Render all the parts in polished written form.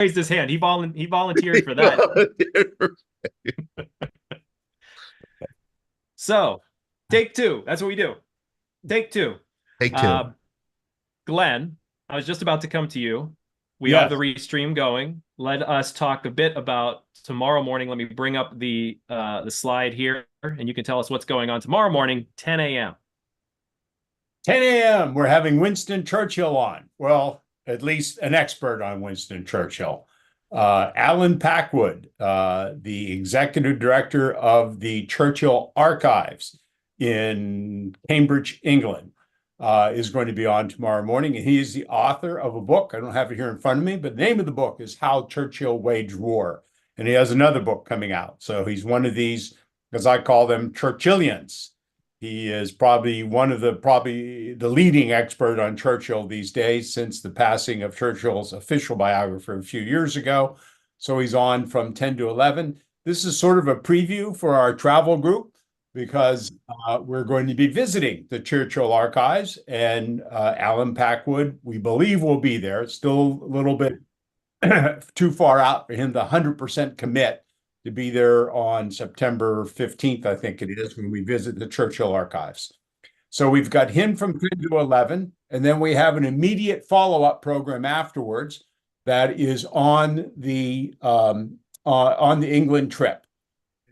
raised his hand. He volunteered for that. So, take two. That's what we do. Take two. Take two. Uh, Glenn, I was just about to come to you. We have the Yes. restream going. Let us talk a bit about tomorrow morning. Let me bring up the slide here, and you can tell us what's going on tomorrow morning, 10 a.m. 10 a.m. We're having Winston Churchill on. Well, at least an expert on Winston Churchill. Alan Packwood, the executive director of the Churchill Archives in Cambridge, England, is going to be on tomorrow morning. And he is the author of a book. I don't have it here in front of me, but the name of the book is How Churchill Waged War. And he has another book coming out. So he's one of these, as I call them, Churchillians. He is probably the leading expert on Churchill these days since the passing of Churchill's official biographer a few years ago. So he's on from 10 to 11. This is sort of a preview for our travel group because we're going to be visiting the Churchill archives, and Alan Packwood, we believe, will be there. It's still a little bit too far out for him to 100% commit to be there on September 15th, I think it is, when we visit the Churchill archives. So we've got him from 10 to 11, and then we have an immediate follow-up program afterwards that is on the England trip.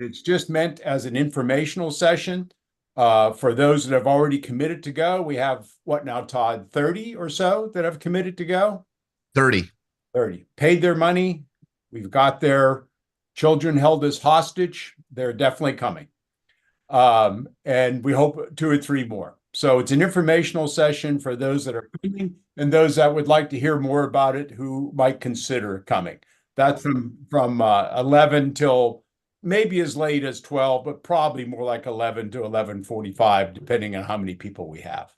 It's just meant as an informational session for those that have already committed to go. We have, what now, Todd, 30 or so that have committed to go? 30. 30. Paid their money. We've got their children held as hostage. They're definitely coming. And we hope 2 or 3 more. So it's an informational session for those that are coming and those that would like to hear more about it who might consider coming. That's from 11 till maybe as late as 12, but probably more like 11 to 11:45, depending on how many people we have.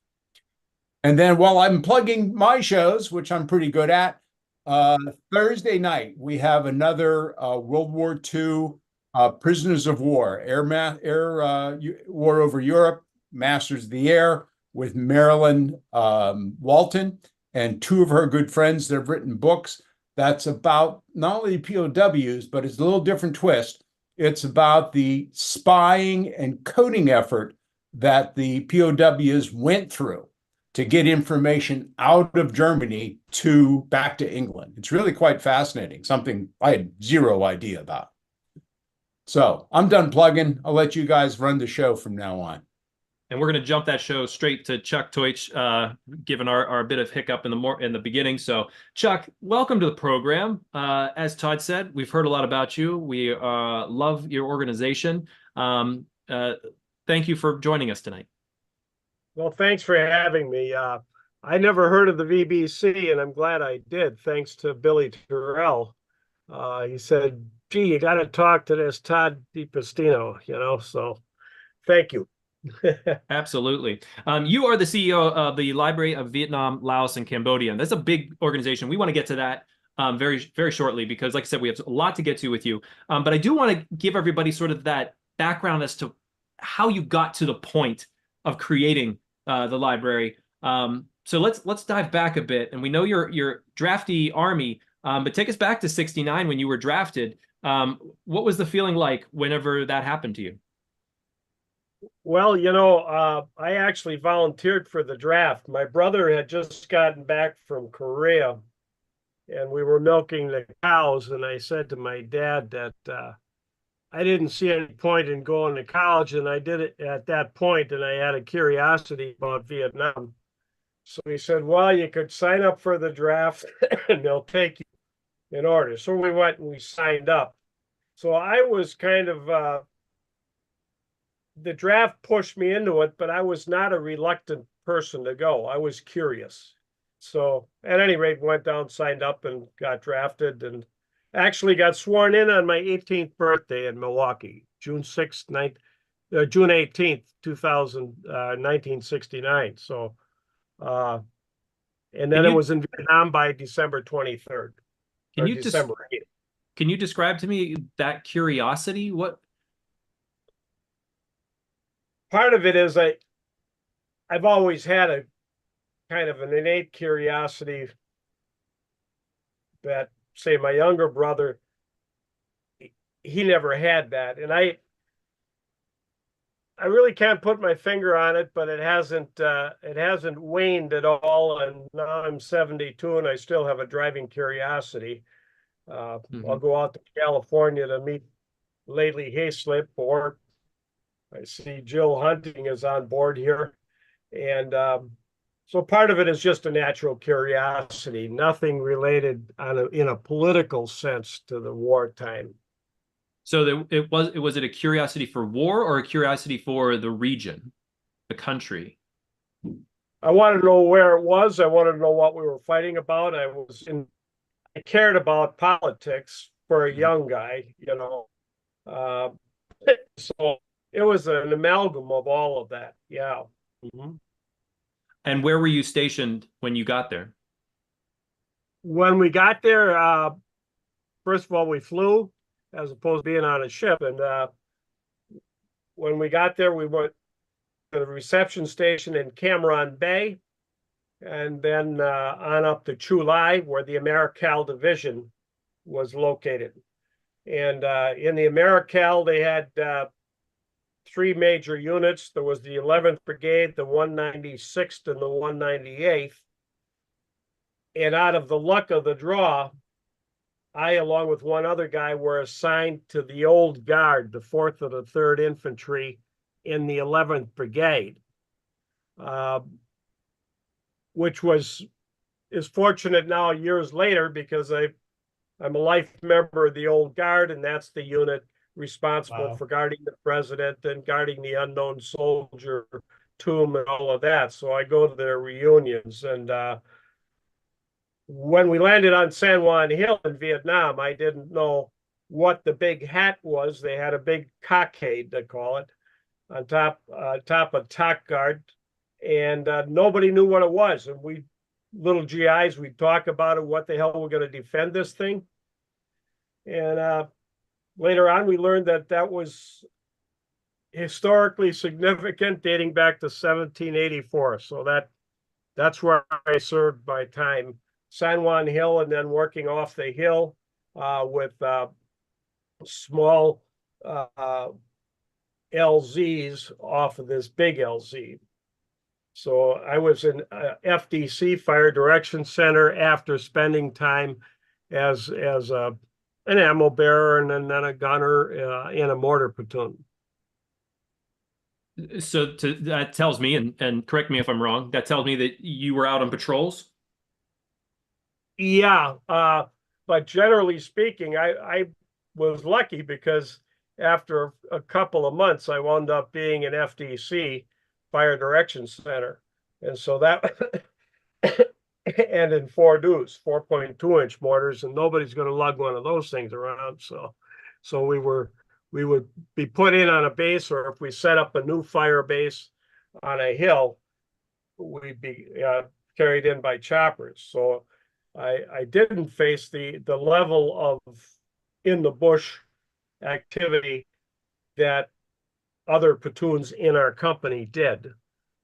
And then while I'm plugging my shows, which I'm pretty good at, Thursday night, we have another World War II Prisoners of War, War over Europe, Masters of the Air, with Marilyn Walton and 2 of her good friends that have written books. That's about not only POWs, but it's a little different twist. It's about the spying and coding effort that the POWs went through to get information out of Germany back to England. It's really quite fascinating, something I had zero idea about. So I'm done plugging. I'll let you guys run the show from now on. And we're going to jump that show straight to Chuck Theusch, given our bit of hiccup in the beginning. So, Chuck, welcome to the program. As Todd said, we've heard a lot about you. We love your organization. Thank you for joining us tonight. Well, thanks for having me. I never heard of the VBC, and I'm glad I did, thanks to Billy Terrell. He said, gee, you got to talk to this Todd DiPastino, so thank you. Absolutely. You are the CEO of the Library of Vietnam, Laos, and Cambodia. And that's a big organization. We want to get to that very, very shortly because, like I said, we have a lot to get to with you. But I do want to give everybody sort of that background as to how you got to the point of creating the library. So let's dive back a bit. And we know you're drafty Army, but take us back to '69 when you were drafted. What was the feeling like whenever that happened to you? Well, I actually volunteered for the draft. My brother had just gotten back from Korea, and we were milking the cows. And I said to my dad that I didn't see any point in going to college, and I did it at that point, and I had a curiosity about Vietnam. So he said, well, you could sign up for the draft, and they'll take you in order. So we went and we signed up. So I was kind of the draft pushed me into it, but I was not a reluctant person to go. I was curious. So at any rate, went down, signed up, and got drafted, and actually got sworn in on my 18th birthday in Milwaukee, June 18th, 1969. So, and then it was in Vietnam by December 23rd. December 8th. Can you describe to me that curiosity? What? Part of it is I've always had a kind of an innate curiosity that say my younger brother, he never had that. And I really can't put my finger on it, but it hasn't waned at all. And now I'm 72 and I still have a driving curiosity. I'll go out to California to meet Lately Hayslip, or I see Jill Hunting is on board here. And so part of it is just a natural curiosity, nothing related in a political sense to the wartime. So was it a curiosity for war or a curiosity for the region, the country? I wanted to know where it was. I wanted to know what we were fighting about. I cared about politics for a young guy, you know. So it was an amalgam of all of that. Yeah. And where were you stationed when you got there? When we got there, first of all, we flew as opposed to being on a ship. And when we got there, we went to the reception station in Cam Bay, and then on up to Chu Lai, where the Americal Division was located. And in the Americal, they had three major units. There was the 11th Brigade, the 196th, and the 198th. And out of the luck of the draw, I, along with one other guy, were assigned to the Old Guard, the 4th and the 3rd Infantry in the 11th Brigade, which is fortunate now years later, because I'm a life member of the Old Guard, and that's the unit responsible for guarding the president and guarding the unknown soldier tomb and all of that. So I go to their reunions. And when we landed on San Juan Hill in Vietnam, I didn't know what the big hat was. They had a big cockade, they call it, on top of TOC guard, and nobody knew what it was. And we little GIs, we'd talk about it, what the hell we're going to defend this thing. And later on, we learned that was historically significant, dating back to 1784. So that's where I served my time, San Juan Hill, and then working off the hill with small LZs off of this big LZ. So I was in FDC, Fire Direction Center, after spending time as an ammo bearer and then a gunner in a mortar platoon. So that tells me, and correct me if I'm wrong, that tells me that you were out on patrols? Yeah, but generally speaking, I was lucky, because after a couple of months, I wound up being an FDC, Fire Direction Center. And so that, and in 4 deuce, 4.2-inch mortars, and nobody's going to lug one of those things around. So we would be put in on a base, or if we set up a new fire base on a hill, we'd be carried in by choppers. So I didn't face the level of in the bush activity that other platoons in our company did,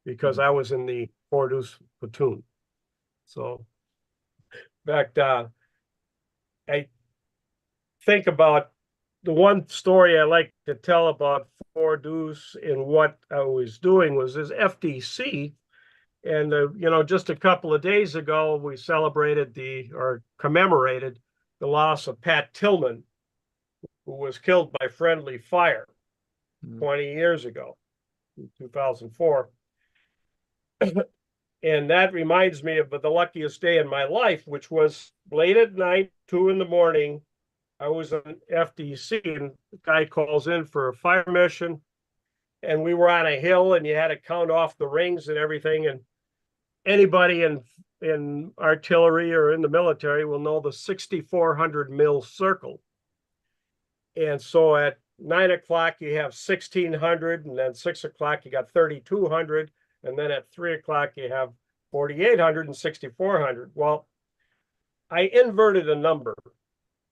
because I was in the 4 deuce platoon. So in fact, I think about the one story I like to tell about 4 deuce and what I was doing was as FDC. And, just a couple of days ago, we celebrated or commemorated the loss of Pat Tillman, who was killed by friendly fire 20 years ago, in 2004. And that reminds me of the luckiest day in my life, which was late at night, 2 in the morning. I was on FDC, and the guy calls in for a fire mission. And we were on a hill, and you had to count off the rings and everything. And anybody in artillery or in the military will know the 6,400 mil circle. And so at 9 o'clock, you have 1,600, and then 6 o'clock, you got 3,200. And then at 3 o'clock, you have 4,800 and 6,400. Well, I inverted a number,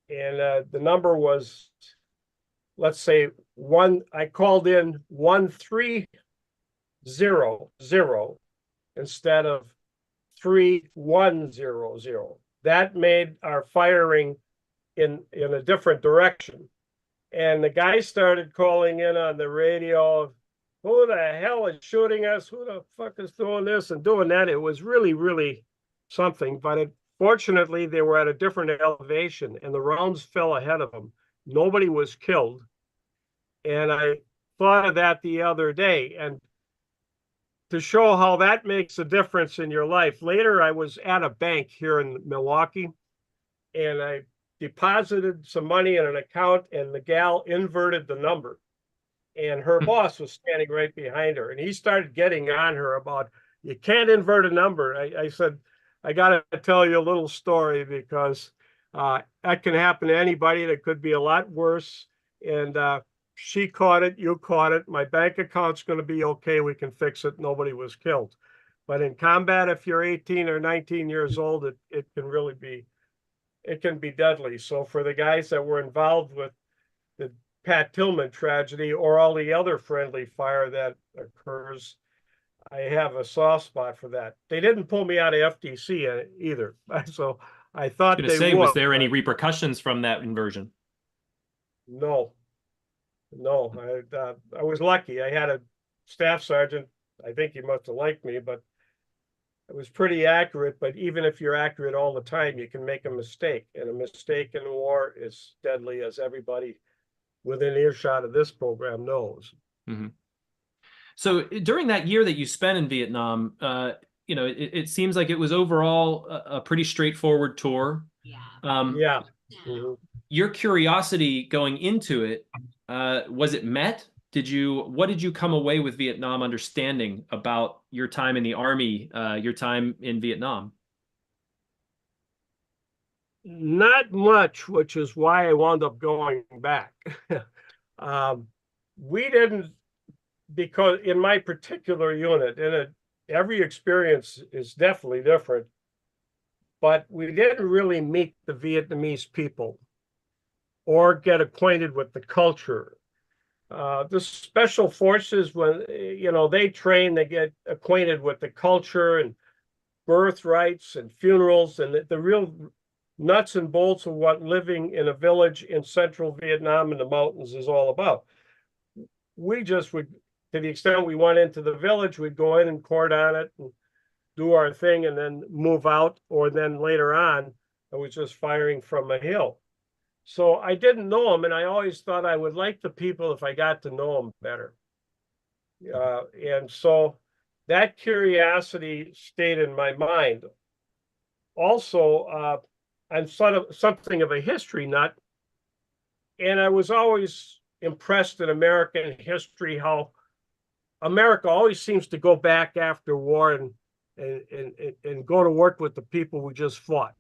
and the number was, let's say, I called in 1300 instead of 3100. That made our firing in a different direction. And the guy started calling in on the radio, who the hell is shooting us? Who the fuck is doing this and doing that? It was really, really something. But fortunately, they were at a different elevation and the rounds fell ahead of them. Nobody was killed. And I thought of that the other day. And to show how that makes a difference in your life, later I was at a bank here in Milwaukee and I deposited some money in an account and the gal inverted the number. And her boss was standing right behind her. And he started getting on her about, you can't invert a number. I said, I got to tell you a little story because that can happen to anybody. That could be a lot worse. And she caught it. You caught it. My bank account's going to be okay. We can fix it. Nobody was killed. But in combat, if you're 18 or 19 years old, it can really be, it can be deadly. So for the guys that were involved with the Pat Tillman tragedy or all the other friendly fire that occurs, I have a soft spot for that. They didn't pull me out of FDC either. So I thought they would. Was there any repercussions from that inversion? No. I was lucky. I had a staff sergeant. I think he must have liked me, but it was pretty accurate. But even if you're accurate all the time, you can make a mistake. And a mistake in war is deadly, as everybody within earshot of this program knows. Mm-hmm. So during that year that you spent in Vietnam, it seems like it was overall a pretty straightforward tour. Yeah. Mm-hmm. Your curiosity going into it, was it met? What did you come away with Vietnam understanding about your time in the Army, your time in Vietnam? Not much, which is why I wound up going back. We didn't, because in my particular unit, every experience is definitely different, but we didn't really meet the Vietnamese people or get acquainted with the culture. The special forces, when they train, they get acquainted with the culture and birthrights and funerals and the real nuts and bolts of what living in a village in central Vietnam in the mountains is all about. We just would, to the extent we went into the village, we'd go in and court on it and do our thing and then move out, or then later on, I was just firing from a hill. So I didn't know them, and I always thought I would like the people if I got to know them better. And so that curiosity stayed in my mind. Also, I'm sort of something of a history nut, and I was always impressed in American history how America always seems to go back after war and go to work with the people we just fought.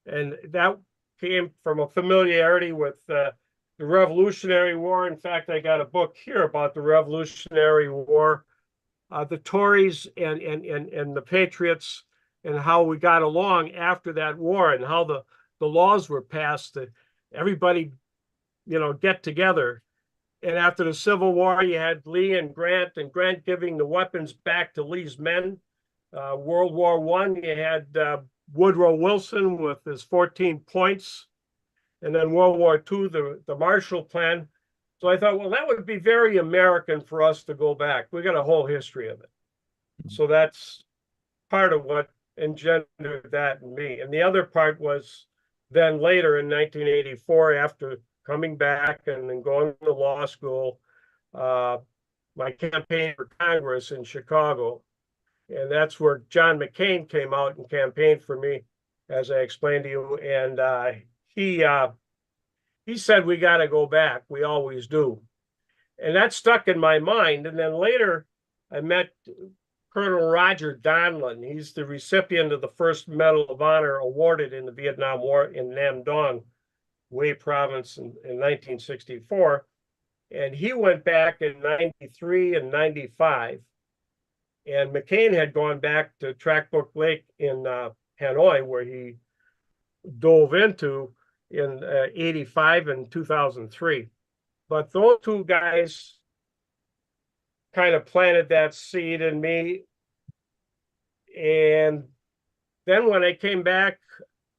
And that came from a familiarity with the Revolutionary War. In fact, I got a book here about the Revolutionary War, the Tories and the Patriots, and how we got along after that war and how the laws were passed to everybody, get together. And after the Civil War, you had Lee and Grant giving the weapons back to Lee's men. World War I, you had Woodrow Wilson with his 14 points. And then World War II, the Marshall Plan. So I thought, well, that would be very American for us to go back. We got a whole history of it. So that's part of what engendered that in me. And the other part was then later in 1984, after coming back and then going to law school, my campaign for Congress in Chicago. And that's where John McCain came out and campaigned for me, as I explained to you. And he said, we got to go back. We always do. And that stuck in my mind. And then later I met Colonel Roger Donlin. He's the recipient of the first Medal of Honor awarded in the Vietnam War in Nam Dong, Hue Province in 1964. And he went back in 93 and 95. And McCain had gone back to Track Book Lake in Hanoi, where he dove into in 85 and 2003. But those two guys kind of planted that seed in me. And then when I came back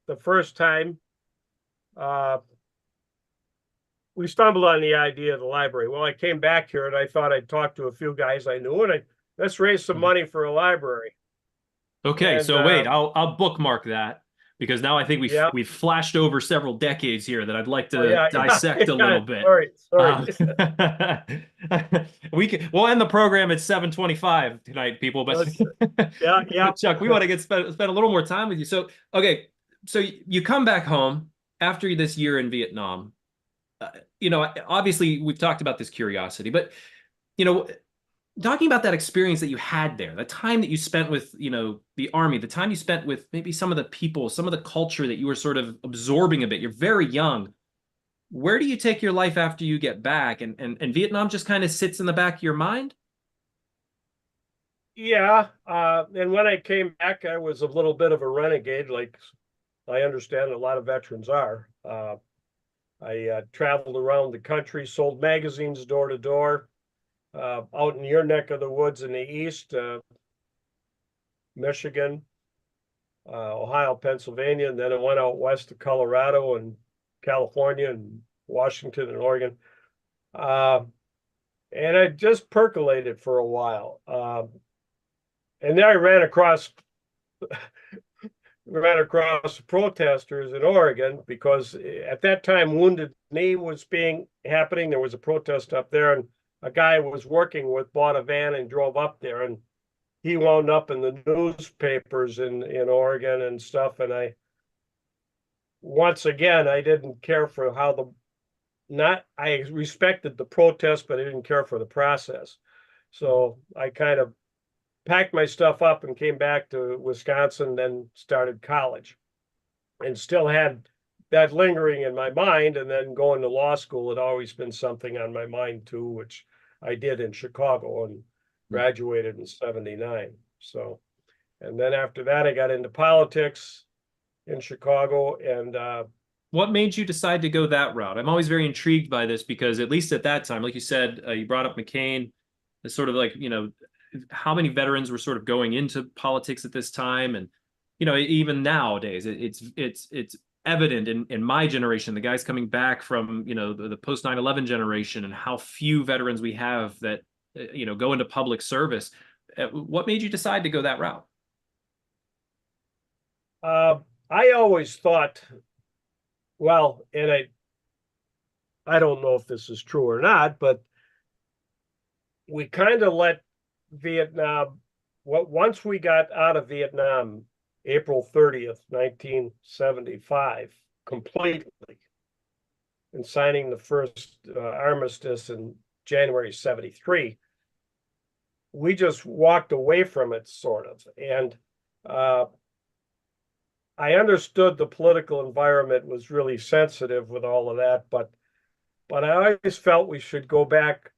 the first time, we stumbled on the idea of the library. Well, I came back here and I thought I'd talk to a few guys I knew, and let's raise some money for a library. Okay, And so wait, I'll bookmark that because now I think yeah. we've flashed over several decades here that I'd like Oh, to yeah, dissect a little bit. Sorry. We'll end the program at 7:25 tonight, people. But Yeah. Chuck, we want to spend a little more time with you. So okay, so you come back home after this year in Vietnam. Obviously we've talked about this curiosity, but you know, talking about that experience that you had there, the time that you spent with, the Army, the time you spent with maybe some of the people, some of the culture that you were sort of absorbing a bit. You're very young. Where do you take your life after you get back? And Vietnam just kind of sits in the back of your mind? Yeah. And when I came back, I was a little bit of a renegade, like I understand a lot of veterans are. I traveled around the country, sold magazines door to door. Out in your neck of the woods in the east, Michigan, Ohio, Pennsylvania, and then I went out west to Colorado and California and Washington and Oregon. And I just percolated for a while. And then I ran across protesters in Oregon because at that time Wounded Knee was happening. There was a protest up there, and a guy I was working with bought a van and drove up there, and he wound up in the newspapers in Oregon and stuff. And once again, I didn't care for I respected the protest, but I didn't care for the process. So I kind of packed my stuff up and came back to Wisconsin, then started college and still had that lingering in my mind. And then going to law school had always been something on my mind too, which I did in Chicago and graduated in 79. So, and then after that, I got into politics in Chicago. And what made you decide to go that route? I'm always very intrigued by this because at least at that time, like you said, you brought up McCain, it's sort of like, how many veterans were sort of going into politics at this time. And, even nowadays, it's evident in my generation, the guys coming back from, the post 9/11 generation, and how few veterans we have that, go into public service. What made you decide to go that route? I always thought, well, and I don't know if this is true or not, but we kind of let Vietnam, once we got out of Vietnam, April 30th, 1975, completely, and signing the first armistice in January 73, we just walked away from it, sort of. And I understood the political environment was really sensitive with all of that, but I always felt we should go back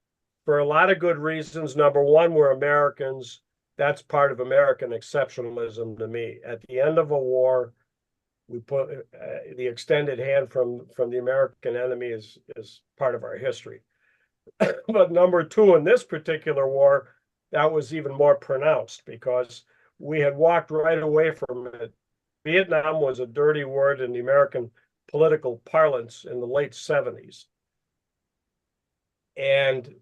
for a lot of good reasons. Number one, we're Americans. That's part of American exceptionalism to me. At the end of a war, we put the extended hand from the American enemy is part of our history. But number two, in this particular war, that was even more pronounced because we had walked right away from it. Vietnam was a dirty word in the American political parlance in the late 70s. And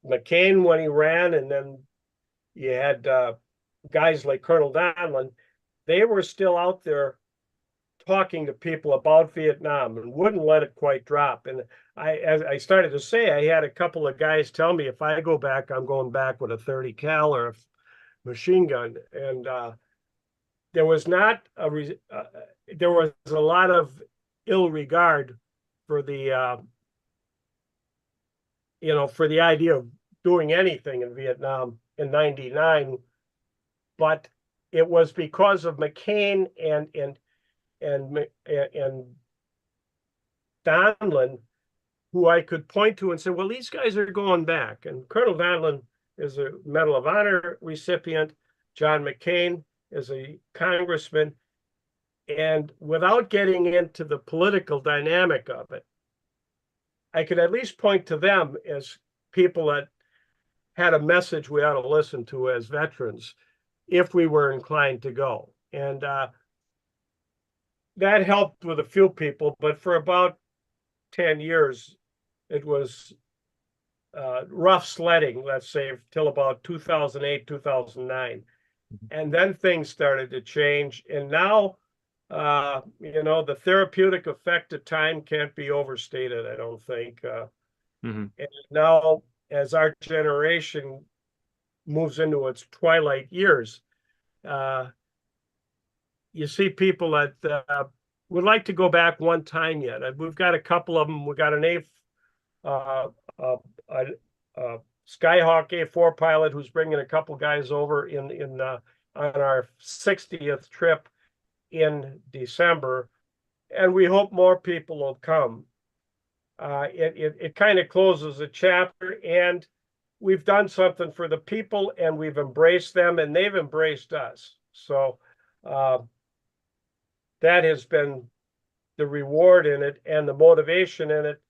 McCain, when he ran, and then you had guys like Colonel Donlin, they were still out there talking to people about Vietnam and wouldn't let it quite drop. And as I started to say, I had a couple of guys tell me, if I go back, I'm going back with a 30 cal or a machine gun. And there was there was a lot of ill regard for the for the idea of doing anything in Vietnam in 99, but it was because of McCain and Donlin, who I could point to and say, well, these guys are going back. And Colonel Donlin is a Medal of Honor recipient. John McCain is a congressman. And without getting into the political dynamic of it, I could at least point to them as people that had a message we ought to listen to as veterans if we were inclined to go. And that helped with a few people, but for about 10 years, it was rough sledding, let's say, till about 2008, 2009. And then things started to change. And now, the therapeutic effect of time can't be overstated, I don't think. And now, as our generation moves into its twilight years, you see people that would like to go back one time yet. We've got a couple of them. We got an Skyhawk A4 pilot who's bringing a couple guys over on our 60th trip in December, and we hope more people will come. It kind of closes a chapter, and we've done something for the people, and we've embraced them, and they've embraced us. So that has been the reward in it and the motivation in it,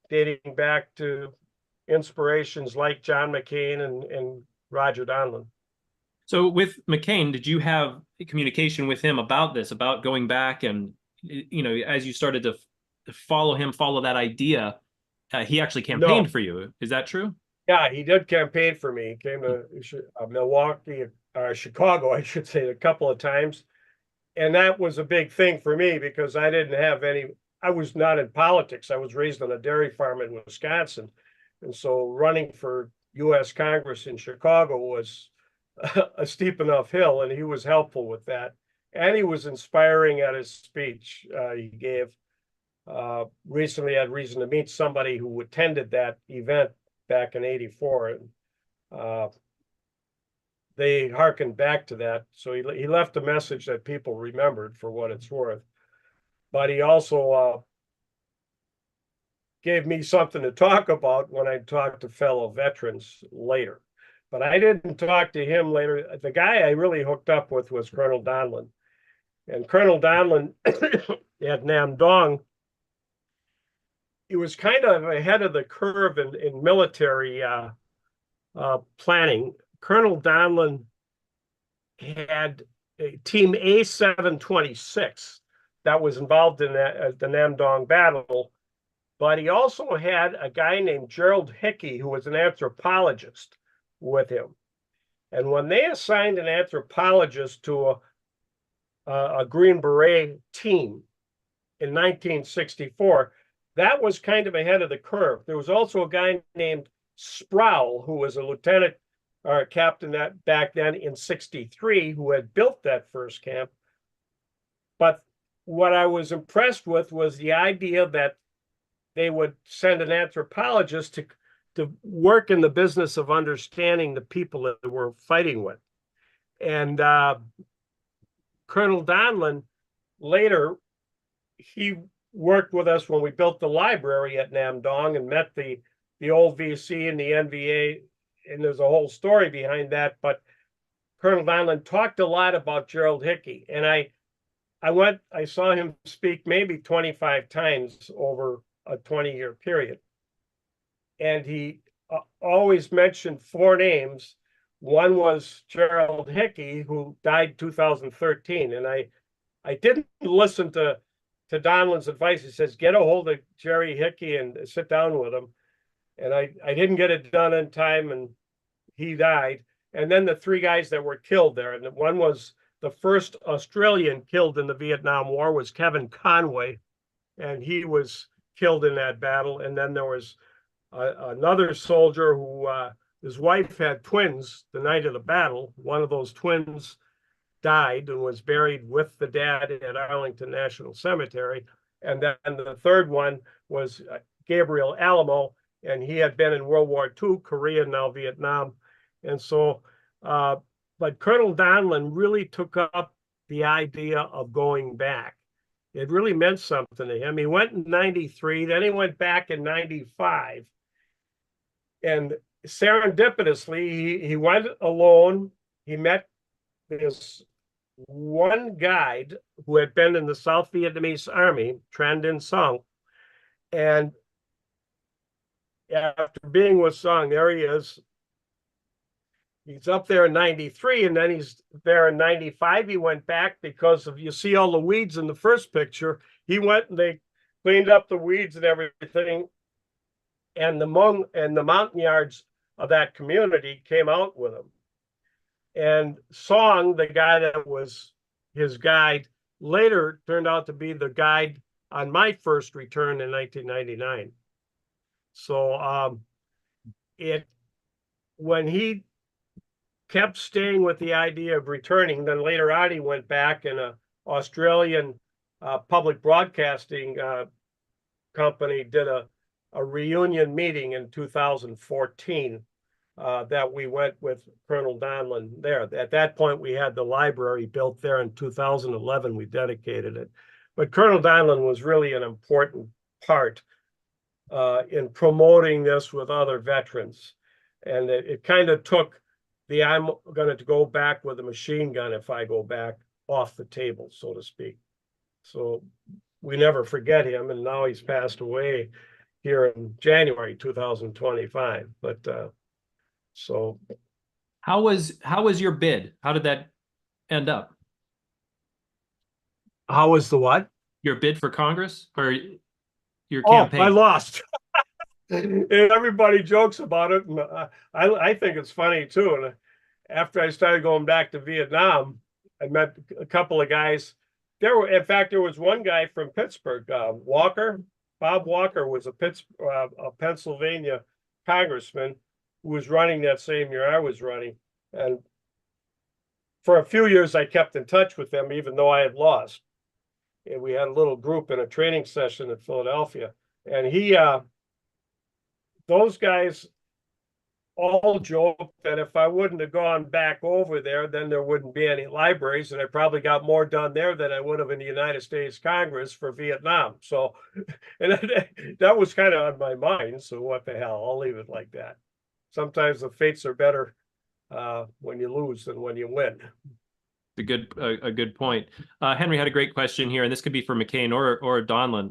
dating back to inspirations like John McCain and Roger Donlin. So with McCain, did you have communication with him about this, about going back and, as you started to follow that idea, he actually campaigned for you. Is that true? Yeah, he did campaign for me. He came to Milwaukee, Chicago, I should say, a couple of times. And that was a big thing for me because I was not in politics. I was raised on a dairy farm in Wisconsin. And so running for U.S. Congress in Chicago was a steep enough hill, and he was helpful with that. And he was inspiring at his speech he gave. Recently had reason to meet somebody who attended that event back in '84. And they hearkened back to that. So he left a message that people remembered for what it's worth. But he also gave me something to talk about when I talked to fellow veterans later. But I didn't talk to him later. The guy I really hooked up with was Colonel Donlin. And Colonel Donlin at Nam Dong, he was kind of ahead of the curve in military planning. Colonel Donlin had a team A726 that was involved in the Nam Dong battle, but he also had a guy named Gerald Hickey, who was an anthropologist, with him. And when they assigned an anthropologist to a Green Beret team in 1964, that was kind of ahead of the curve. There was also a guy named Sproul, who was a lieutenant or a captain back then in '63, who had built that first camp. But what I was impressed with was the idea that they would send an anthropologist to work in the business of understanding the people that they were fighting with. And Colonel Donlin, later, he worked with us when we built the library at Nam Dong and met the old VC and the NVA, and there's a whole story behind that. But Colonel Donlin talked a lot about Gerald Hickey, and I saw him speak maybe 25 times over a 20-year period. And he always mentioned four names. One was Gerald Hickey, who died 2013. And I didn't listen to Donlin's advice. He says, get a hold of Jerry Hickey and sit down with him. And I didn't get it done in time, and he died. And then the three guys that were killed there, and one was the first Australian killed in the Vietnam War, was Kevin Conway, and he was killed in that battle. And then there was another soldier who his wife had twins the night of the battle. One of those twins died and was buried with the dad at Arlington National Cemetery. And then the third one was Gabriel Alamo, and he had been in World War II, Korea, now Vietnam. And so, but Colonel Donlin really took up the idea of going back. It really meant something to him. He went in '93, then he went back in '95. And serendipitously, he went alone. He met this one guide who had been in the South Vietnamese Army, Tran Dinh Song. And after being with Song, there he is. he's up there in 93, and then he's there in 95. He went back because of, you see all the weeds in the first picture. He went and they cleaned up the weeds and everything. And the mountain yards of that community came out with him. And Song, the guy that was his guide, later turned out to be the guide on my first return in 1999. So when he kept staying with the idea of returning, then later on he went back, and an Australian public broadcasting company did a reunion meeting in 2014 that we went with Colonel Donlin there. At that point, we had the library built there. In 2011, we dedicated it. But Colonel Donlin was really an important part in promoting this with other veterans. And it kind of took the I'm going to go back with a machine gun if I go back off the table, so to speak. So we never forget him, and now he's passed away here in January 2025. But so how was your bid? How did that end up? How was the what? Your bid for Congress, or your Oh, campaign? I lost. And everybody jokes about it, and I think it's funny too. And after I started going back to Vietnam, I met a couple of guys. In fact, there was one guy from Pittsburgh, Walker. Bob Walker was a Pennsylvania congressman who was running that same year I was running. And for a few years, I kept in touch with them, even though I had lost. And we had a little group in a training session in Philadelphia. And those guys all joked that if I wouldn't have gone back over there, then there wouldn't be any libraries, and I probably got more done there than I would have in the United States Congress for Vietnam. So, and that was kind of on my mind. So what the hell? I'll leave it like that. Sometimes the fates are better when you lose than when you win. A good point. Henry had a great question here, and this could be for McCain or Donlin.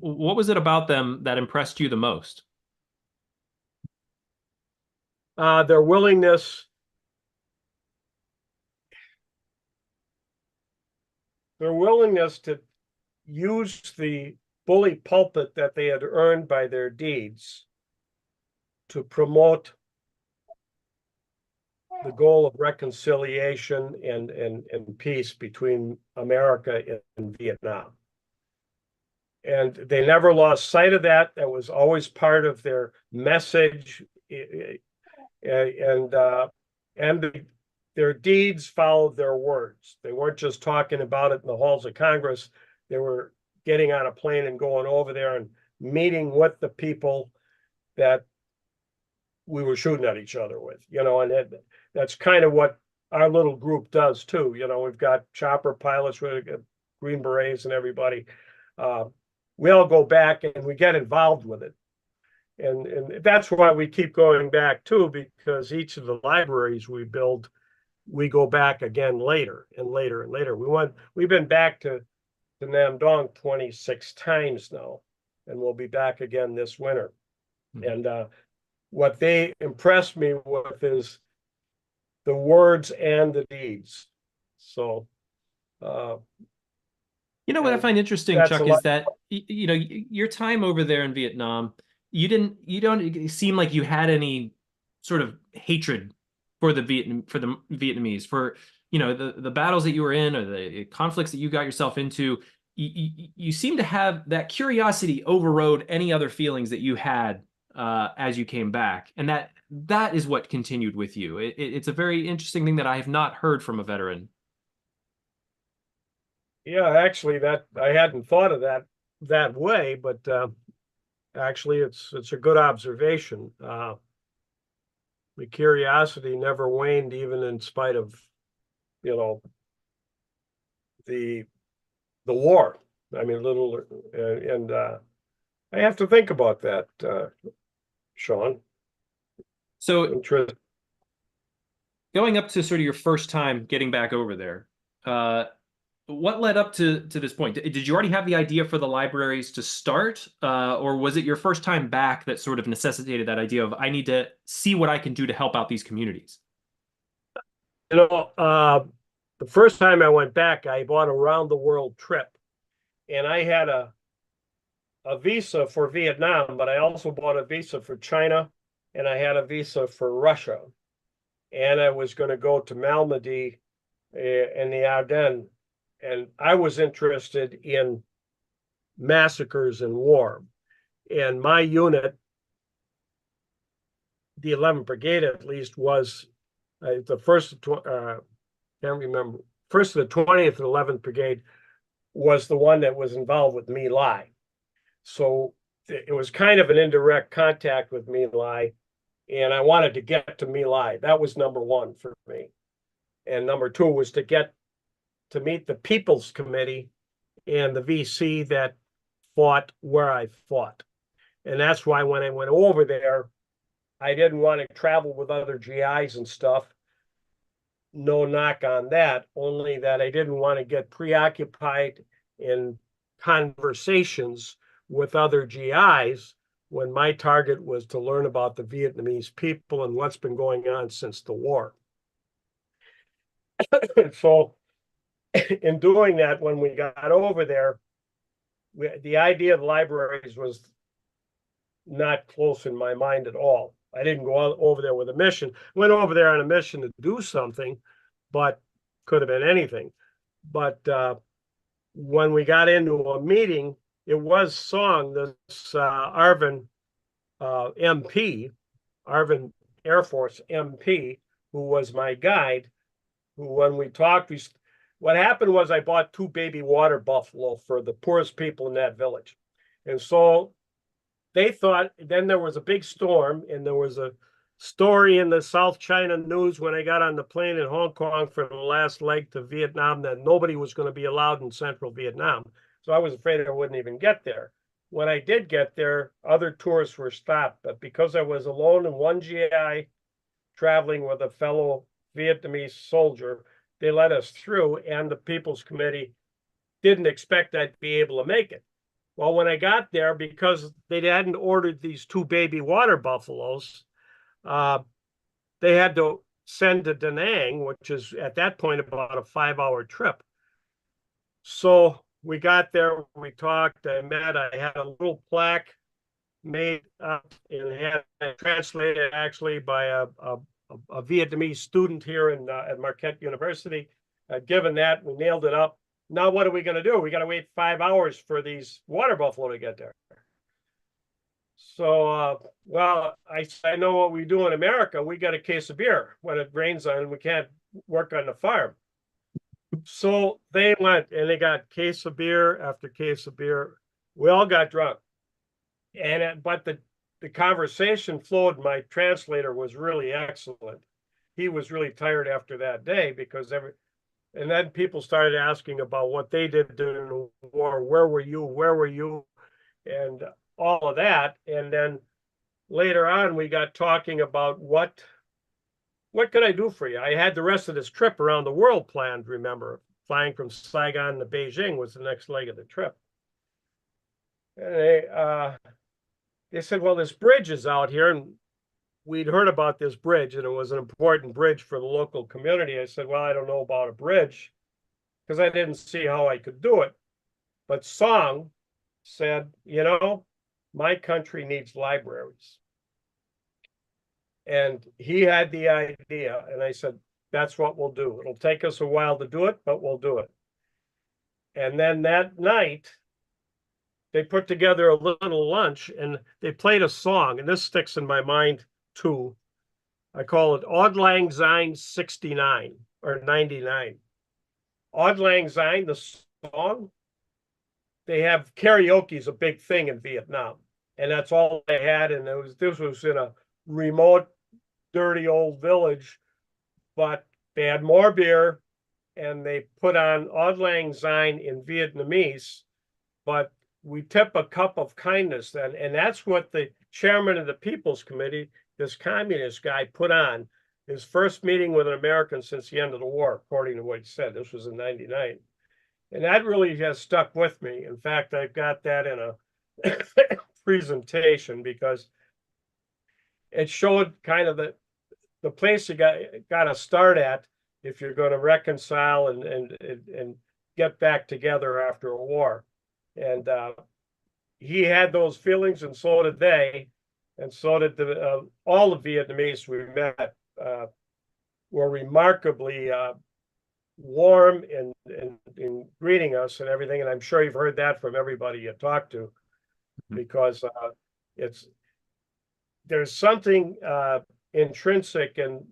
What was it about them that impressed you the most? Their willingness to use the bully pulpit that they had earned by their deeds to promote the goal of reconciliation and peace between America and Vietnam. And they never lost sight of that. That was always part of their message. And their deeds followed their words. They weren't just talking about it in the halls of Congress. They were getting on a plane and going over there and meeting with the people that we were shooting at each other with, and that's kind of what our little group does too. We've got chopper pilots, we've got Green Berets and everybody. We all go back and we get involved with it. And that's why we keep going back too, because each of the libraries we build, we go back again later and later and later. We've been back to Nam Dong 26 times now, and we'll be back again this winter. Mm-hmm. And what they impressed me with is the words and the deeds. So what I find interesting, Chuck, is that your time over there in Vietnam, you don't seem like you had any sort of hatred for the Vietnamese, for the battles that you were in or the conflicts that you got yourself into. You seem to have that curiosity overrode any other feelings that you had as you came back, and that is what continued with you. It's a very interesting thing that I have not heard from a veteran. Yeah, actually, that I hadn't thought of that way, but actually, it's a good observation. The curiosity never waned, even in spite of, the war. I mean, and I have to think about that, Sean. So, going up to sort of your first time getting back over there, what led up to this point? Did you already have the idea for the libraries to start, or was it your first time back that sort of necessitated that idea of, I need to see what I can do to help out these communities? The first time I went back, I bought a round the world trip, and I had a visa for Vietnam, but I also bought a visa for China, and I had a visa for Russia, and I was going to go to Malmedy in the Ardennes, and I was interested in massacres and war. And my unit, the 11th Brigade at least, was the first, can't remember, first of the 20th and 11th Brigade was the one that was involved with My Lai. So it was kind of an indirect contact with My Lai, and I wanted to get to My Lai. That was number one for me. And number two was to get to meet the People's Committee and the VC that fought where I fought. And that's why when I went over there, I didn't want to travel with other GIs and stuff. No knock on that, only that I didn't want to get preoccupied in conversations with other GIs when my target was to learn about the Vietnamese people and what's been going on since the war. So in doing that, when we got over there, the idea of libraries was not close in my mind at all. I didn't go over there with a mission. Went over there on a mission to do something, but could have been anything. But when we got into a meeting, it was Song, this Arvin MP, Arvin Air Force MP, who was my guide, who when we talked, what happened was I bought 2 baby water buffalo for the poorest people in that village. And so they thought, then there was a big storm, and there was a story in the South China News when I got on the plane in Hong Kong for the last leg to Vietnam that nobody was going to be allowed in central Vietnam. So I was afraid I wouldn't even get there. When I did get there, other tourists were stopped, but because I was alone in one GI traveling with a fellow Vietnamese soldier, they let us through, and the People's Committee didn't expect I'd be able to make it. Well, when I got there, because they hadn't ordered these 2 baby water buffaloes, they had to send to Da Nang, which is at that point about a 5-hour trip. So we got there, we talked, I had a little plaque made up and had it translated actually by a Vietnamese student here at Marquette University. Given that, we nailed it up. Now what are we going to do? We got to wait 5 hours for these water buffalo to get there. So, well, I know what we do in America. We got a case of beer when it rains on and we can't work on the farm. So they went and they got case of beer after case of beer. We all got drunk. But the conversation flowed. My translator was really excellent. He was really tired after that day because and then people started asking about what they did during the war. Where were you? Where were you? And all of that. And then later on, we got talking about what could I do for you? I had the rest of this trip around the world planned, remember. Flying from Saigon to Beijing was the next leg of the trip. And they said, well, this bridge is out here. And we'd heard about this bridge, and it was an important bridge for the local community. I said, well, I don't know about a bridge because I didn't see how I could do it. But Song said, my country needs libraries. And he had the idea, and I said, that's what we'll do. It'll take us a while to do it, but we'll do it. And then that night, they put together a little lunch, and they played a song, and this sticks in my mind too. I call it Auld Lang Syne 69 or 99. Auld Lang Syne, the song, they have karaoke is a big thing in Vietnam, and that's all they had. And this was in a remote, dirty old village, but they had more beer, and they put on Auld Lang Syne in Vietnamese, but we tip a cup of kindness then, and that's what the chairman of the People's Committee, this communist guy, put on his first meeting with an American since the end of the war, according to what he said. This was in '99. And that really has stuck with me. In fact, I've got that in a presentation because it showed kind of the place you got to start at if you're going to reconcile and get back together after a war. And he had those feelings, and so did they, and so did all the Vietnamese we met. Were remarkably warm in greeting us and everything. And I'm sure you've heard that from everybody you talk to, because there's something intrinsic in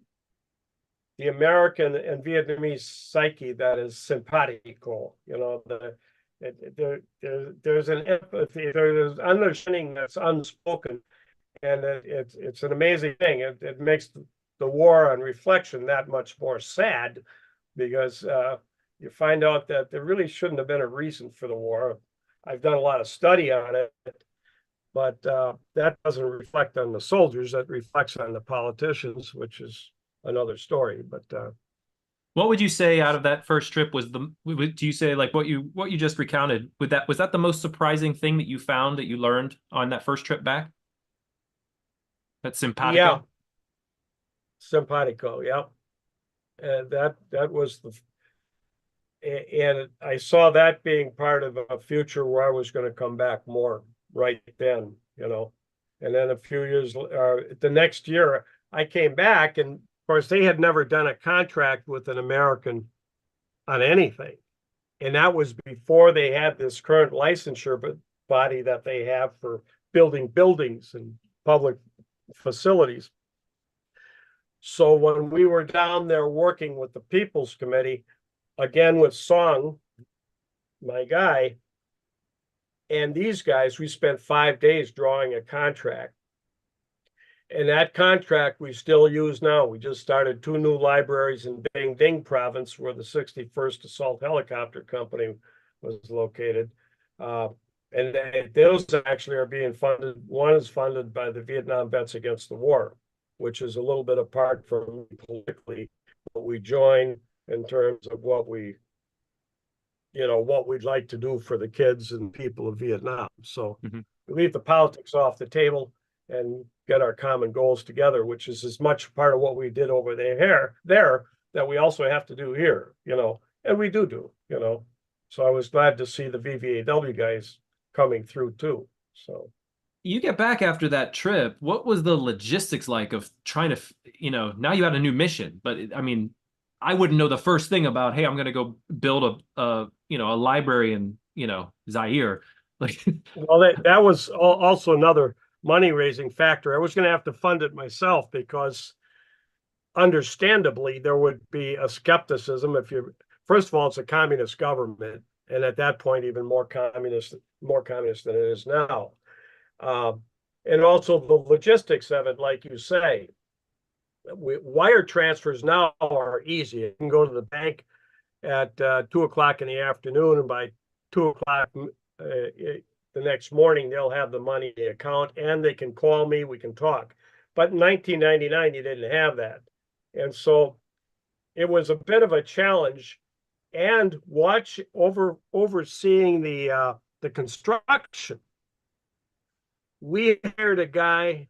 the American and Vietnamese psyche that is simpatico. You know, there's an empathy, there's understanding that's unspoken, and it's an amazing thing. It makes the war on reflection that much more sad, because you find out that there really shouldn't have been a reason for the war. I've done a lot of study on it, but that doesn't reflect on the soldiers. That reflects on the politicians, which is another story. But what would you say out of that first trip was do you say, like, what you just recounted, was that the most surprising thing that you found, that you learned on that first trip back? That simpatico? Yeah, simpatico, yeah. And that was and I saw that being part of a future where I was going to come back more right then, you know. And then a few years, the next year, I came back, and of course they had never done a contract with an American on anything, and that was before they had this current licensure body that they have for building buildings and public facilities. So when we were down there working with the People's Committee, again with Song, my guy, and these guys, we spent 5 days drawing a contract. And that contract we still use now. We just started 2 new libraries in Bang Ding province, where the 61st Assault Helicopter Company was located. And those actually are being funded. One is funded by the Vietnam Vets Against the War, which is a little bit apart from politically, but we join in terms of what we'd like to do for the kids and people of Vietnam. So we leave the politics off the table and get our common goals together, which is as much part of what we did over there that we also have to do here, you know, and we do, you know. So I was glad to see the VVAW guys coming through too. So you get back after that trip, what was the logistics like of trying to, now you had a new mission, but I mean, I wouldn't know the first thing about, hey, I'm going to go build a library in, Zaire. Like, well, that was also another money-raising factor. I was going to have to fund it myself, because understandably there would be a skepticism first of all, it's a communist government, and at that point even more communist than it is now. And also the logistics of it, like you say, wire transfers now are easy. You can go to the bank at 2 o'clock in the afternoon, and by 2 o'clock the next morning they'll have the money in the account, and they can call me, we can talk. But in 1999 you didn't have that, and so it was a bit of a challenge. And overseeing the construction, we hired a guy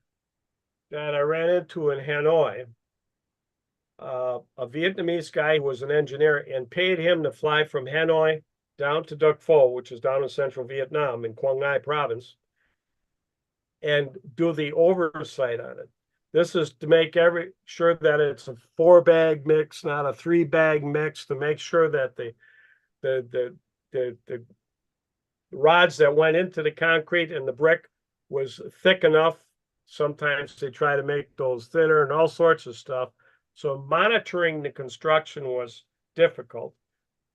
that I ran into in Hanoi, a Vietnamese guy who was an engineer, and paid him to fly from Hanoi down to Duc Pho, which is down in central Vietnam in Quang Ngai province, and do the oversight on it. This is to make sure that it's a 4-bag mix, not a 3-bag mix, to make sure that the rods that went into the concrete and the brick was thick enough. Sometimes they try to make those thinner and all sorts of stuff. So monitoring the construction was difficult.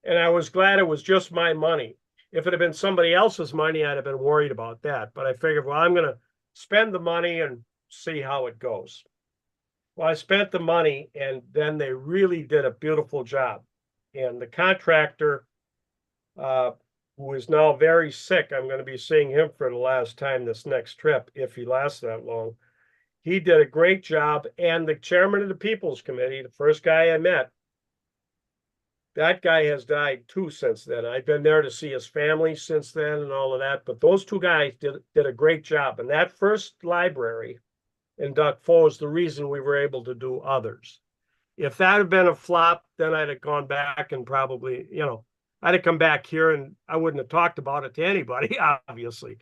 And I was glad it was just my money. If it had been somebody else's money, I'd have been worried about that. But I figured, well, I'm going to spend the money and see how it goes. Well, I spent the money, and then they really did a beautiful job. And the contractor, who is now very sick, I'm going to be seeing him for the last time this next trip, if he lasts that long. He did a great job. And the chairman of the People's Committee, the first guy I met, that guy has died too since then. I've been there to see his family since then and all of that. But those 2 guys did a great job. And that first library in Duc Pho is the reason we were able to do others. if that had been a flop, then I'd have gone back and probably, I'd have come back here and I wouldn't have talked about it to anybody, obviously.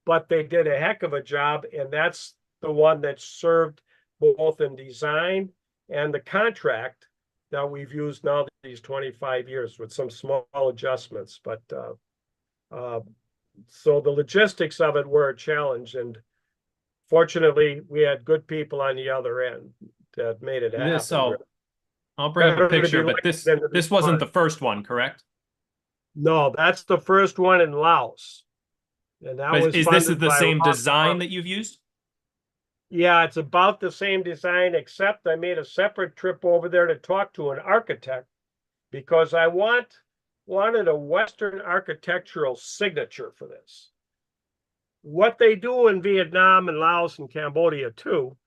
But they did a heck of a job, and that's the one that served both in design and the contract that we've used now these 25 years with some small adjustments. But so the logistics of it were a challenge, and fortunately, we had good people on the other end that made it happen. This, I'll bring up a picture, but this wasn't the first one, correct? No, that's the first one in Laos. And that was Is this the same design that you've used? Yeah, it's about the same design, except I made a separate trip over there to talk to an architect because I wanted a Western architectural signature for this. What they do in Vietnam and Laos and Cambodia too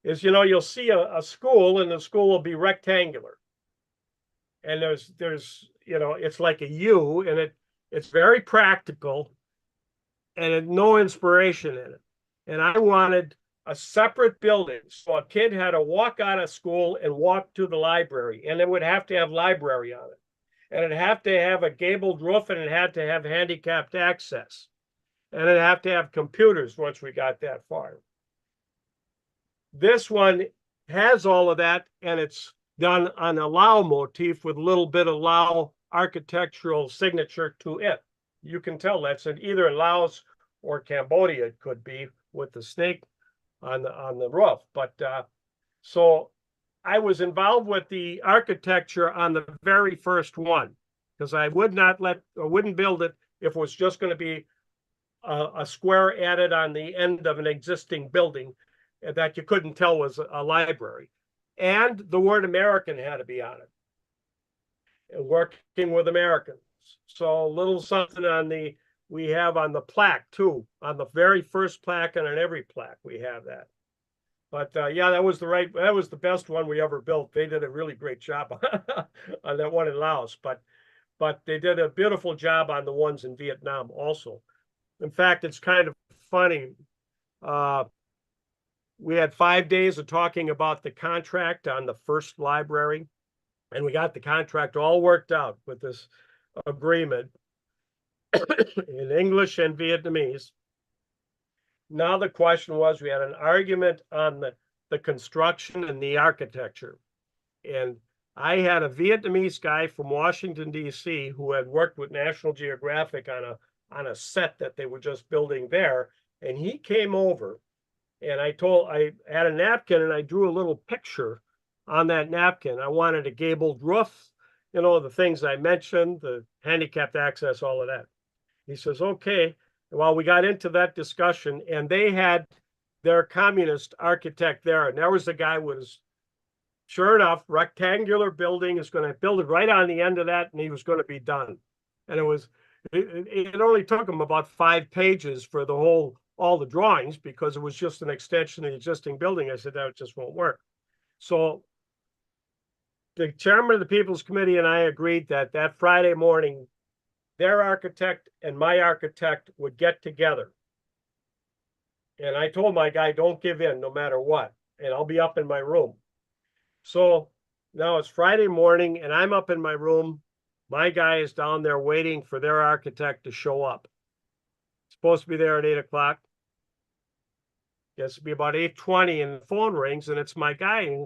is, you'll see a school, and the school will be rectangular. And there's it's like a U, and it's very practical and no inspiration in it. And I wanted a separate building. So a kid had to walk out of school and walk to the library, and it would have to have library on it. And it'd have to have a gabled roof, and it had to have handicapped access. And it'd have to have computers once we got that far. This one has all of that, and it's done on a Lao motif with a little bit of Lao architectural signature to it. You can tell that's either in Laos or Cambodia, it could be, with the snake on the roof. But so I was involved with the architecture on the very first one, because I wouldn't build it if it was just going to be a square added on the end of an existing building that you couldn't tell was a library. And the word American had to be on it, and working with Americans. So a little something we have on the plaque too, on the very first plaque, and on every plaque we have that. But yeah, that was the best one we ever built. They did a really great job on that one in Laos, but they did a beautiful job on the ones in Vietnam also. In fact, it's kind of funny. We had 5 days of talking about the contract on the first library, and we got the contract all worked out with this agreement in English and Vietnamese. Now the question was, we had an argument on the construction and the architecture. And I had a Vietnamese guy from Washington, D.C., who had worked with National Geographic on a set that they were just building there. And he came over, and I had a napkin, and I drew a little picture on that napkin. I wanted a gabled roof, the things I mentioned, the handicapped access, all of that. He says, okay. Well, we got into that discussion, and they had their communist architect there. And there was the guy was, sure enough, rectangular building, is going to build it right on the end of that, and he was going to be done. And it only took him about 5 pages for all the drawings, because it was just an extension of the existing building. I said, that just won't work. So the chairman of the People's Committee and I agreed that Friday morning, their architect and my architect would get together. And I told my guy, don't give in no matter what, and I'll be up in my room. So now it's Friday morning, and I'm up in my room. My guy is down there waiting for their architect to show up. Supposed to be there at 8 o'clock. Guess it'll be about 8:20, and the phone rings, and it's my guy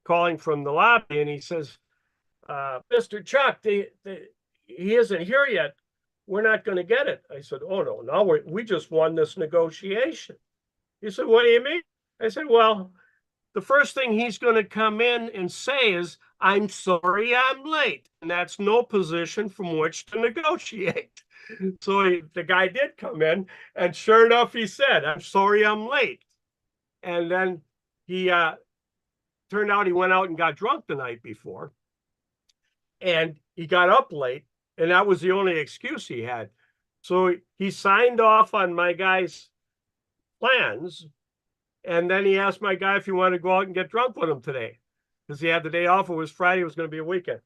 calling from the lobby, and he says, Mr. Chuck, he isn't here yet. We're not going to get it. I said, oh, no, we just won this negotiation. He said, what do you mean? I said, well, the first thing he's going to come in and say is, I'm sorry I'm late. And that's no position from which to negotiate. So the guy did come in, and sure enough, he said, I'm sorry I'm late. And then he turned out he went out and got drunk the night before. And he got up late, and that was the only excuse he had. So he signed off on my guy's plans, and then he asked my guy if he wanted to go out and get drunk with him today, because he had the day off. It was Friday. It was going to be a weekend.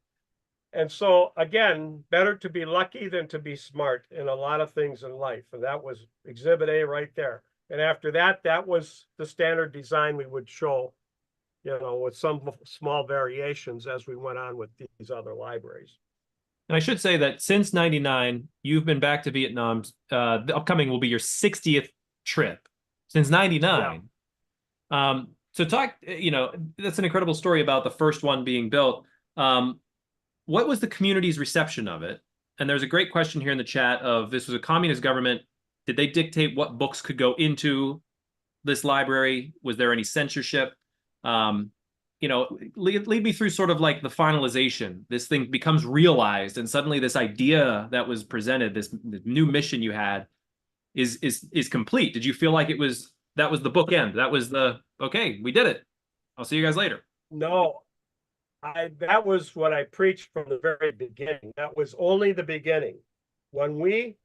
And so, again, better to be lucky than to be smart in a lot of things in life. And that was Exhibit A right there. And after that, that was the standard design we would show with some small variations as we went on with these other libraries. And I should say that since 99, you've been back to Vietnam. The upcoming will be your 60th trip since 99. Yeah. So talk, that's an incredible story about the first one being built. What was the community's reception of it? And there's a great question here in the chat of, this was a communist government. Did they dictate what books could go into this library? Was there any censorship? Lead me through sort of like the finalization. This thing becomes realized, and suddenly this idea that was presented, this new mission you had, is complete. Did you feel like that was the bookend? That was okay, we did it. I'll see you guys later. No, that was what I preached from the very beginning. That was only the beginning. When we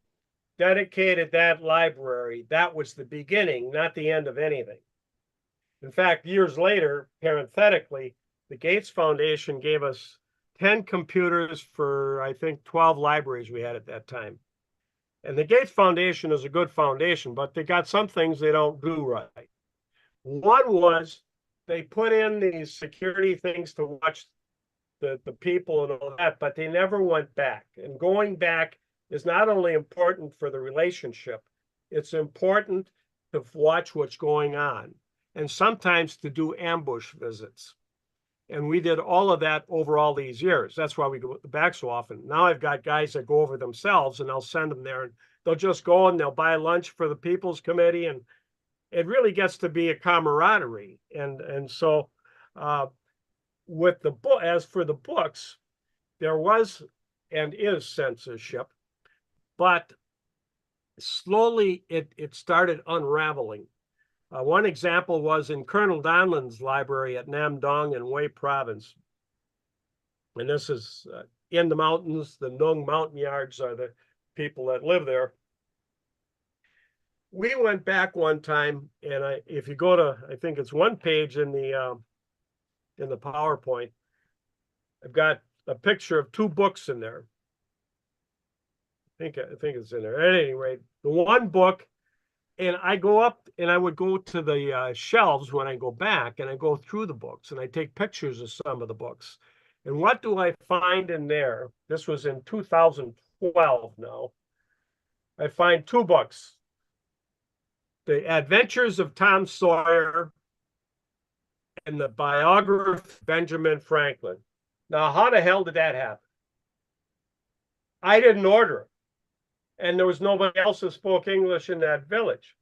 dedicated that library, that was the beginning, not the end of anything. In fact, years later, parenthetically, the Gates Foundation gave us 10 computers for, I think, 12 libraries we had at that time. And the Gates Foundation is a good foundation, but they got some things they don't do right. One was they put in these security things to watch the people and all that, but they never went back. And going back is not only important for the relationship, it's important to watch what's going on, and sometimes to do ambush visits. And we did all of that over all these years. That's why we go back so often. Now I've got guys that go over themselves, and I'll send them there, and they'll just go and they'll buy lunch for the People's Committee, and it really gets to be a camaraderie. And so with the book, as for the books, there was and is censorship, but slowly it started unraveling. One example was in Colonel Donlan's library at Nam Dong in Hue Province. And this is in the mountains. The Nung Mountain Yards are the people that live there. We went back one time, and if you go to, I think it's one page in the PowerPoint, I've got a picture of 2 books in there. I think it's in there. At any rate, the one book, and I go up and I would go to the shelves when I go back, and I go through the books and I take pictures of some of the books. And what do I find in there? This was in 2012 now. I find 2 books. The Adventures of Tom Sawyer and the Biography of Benjamin Franklin. Now, how the hell did that happen? I didn't order it. And there was nobody else who spoke English in that village.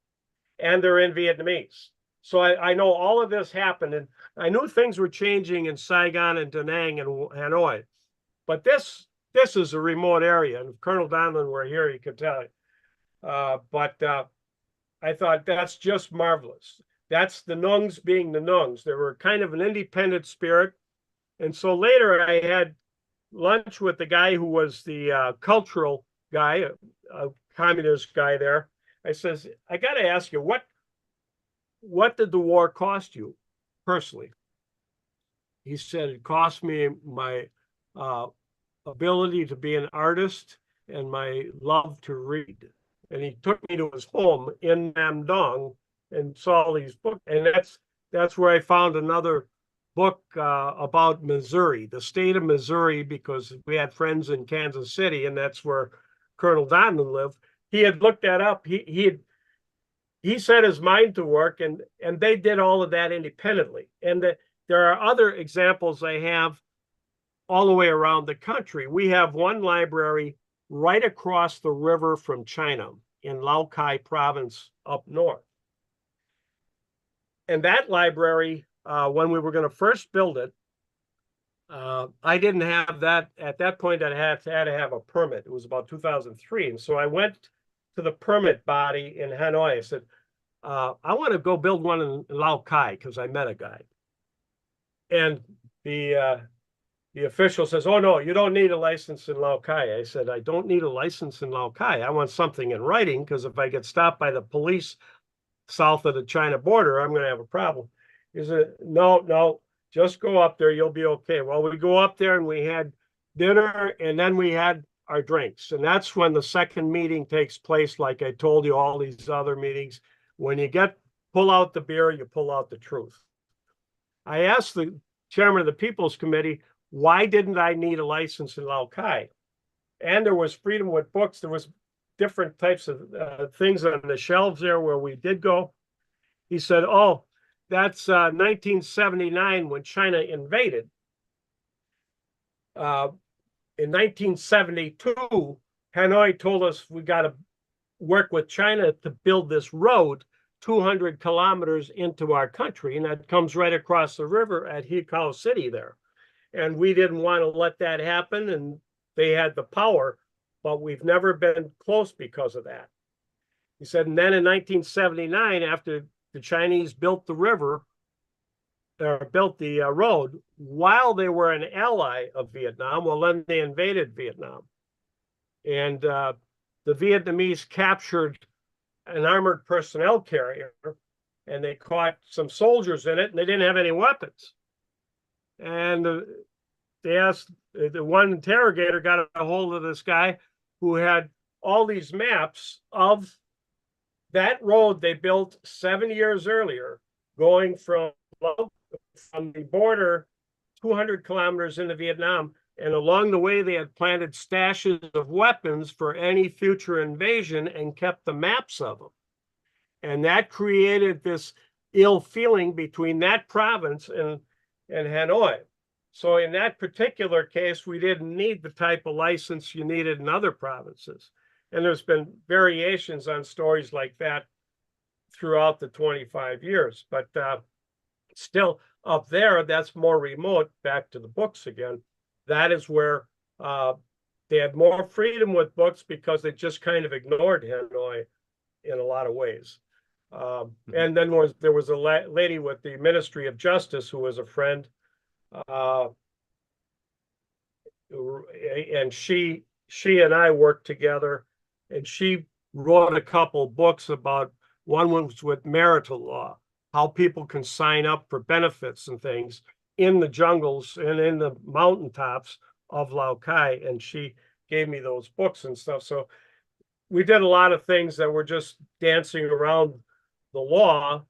And they're in Vietnamese. So I know all of this happened. And I knew things were changing in Saigon and Da Nang and Hanoi. But this is a remote area. And if Colonel Donlan were here, he could tell you. I thought that's just marvelous. That's the Nungs being the Nungs. They were kind of an independent spirit. And so later I had lunch with the guy who was the cultural guy, a communist guy there. I says, I got to ask you, what did the war cost you personally? He said, it cost me my ability to be an artist and my love to read. And he took me to his home in Nam Dong and saw these books. And that's where I found another book about Missouri, the state of Missouri, because we had friends in Kansas City, and that's where Colonel Donlan lived. He had looked that up. He set his mind to work, and they did all of that independently. And there are other examples I have all the way around the country. We have one library right across the river from China in Lao Cai province up north. And that library, when we were going to first build it, I didn't have that. At that point, I had to have a permit. It was about 2003. And so I went to the permit body in Hanoi. I said, I want to go build one in Lao Cai because I met a guy. And the official says, oh, no, you don't need a license in Lao Cai. I said, I don't need a license in Lao Cai. I want something in writing, because if I get stopped by the police south of the China border, I'm going to have a problem. He said, no, just go up there. You'll be okay. Well, we go up there and we had dinner, and then we had our drinks. And that's when the second meeting takes place. Like I told you, all these other meetings, when you pull out the beer, you pull out the truth. I asked the chairman of the People's Committee, why didn't I need a license in Lao Cai? And there was freedom with books. There was different types of things on the shelves there where we did go. He said, oh, that's 1979 when China invaded. In 1972, Hanoi told us we got to work with China to build this road 200 kilometers into our country, and that comes right across the river at Hikau City there. And we didn't want to let that happen, and they had the power, but we've never been close because of that. He said, and then in 1979, after the Chinese built the river, or built the road, while they were an ally of Vietnam, well, then they invaded Vietnam. And the Vietnamese captured an armored personnel carrier, and they caught some soldiers in it, and they didn't have any weapons. And they asked, the one interrogator got a hold of this guy who had all these maps of that road they built 7 years earlier, going from the border 200 kilometers into Vietnam. And along the way, they had planted stashes of weapons for any future invasion and kept the maps of them. And that created this ill feeling between that province and Hanoi. So in that particular case, we didn't need the type of license you needed in other provinces. And there's been variations on stories like that throughout the 25 years. But still up there, that's more remote, back to the books again. That is where they had more freedom with books because they just kind of ignored Hanoi in a lot of ways. And then there was a lady with the Ministry of Justice who was a friend. And she and I worked together, and she wrote a couple books about, one was with marital law, how people can sign up for benefits and things in the jungles and in the mountaintops of Lao Cai. And she gave me those books and stuff. So we did a lot of things that were just dancing around the law.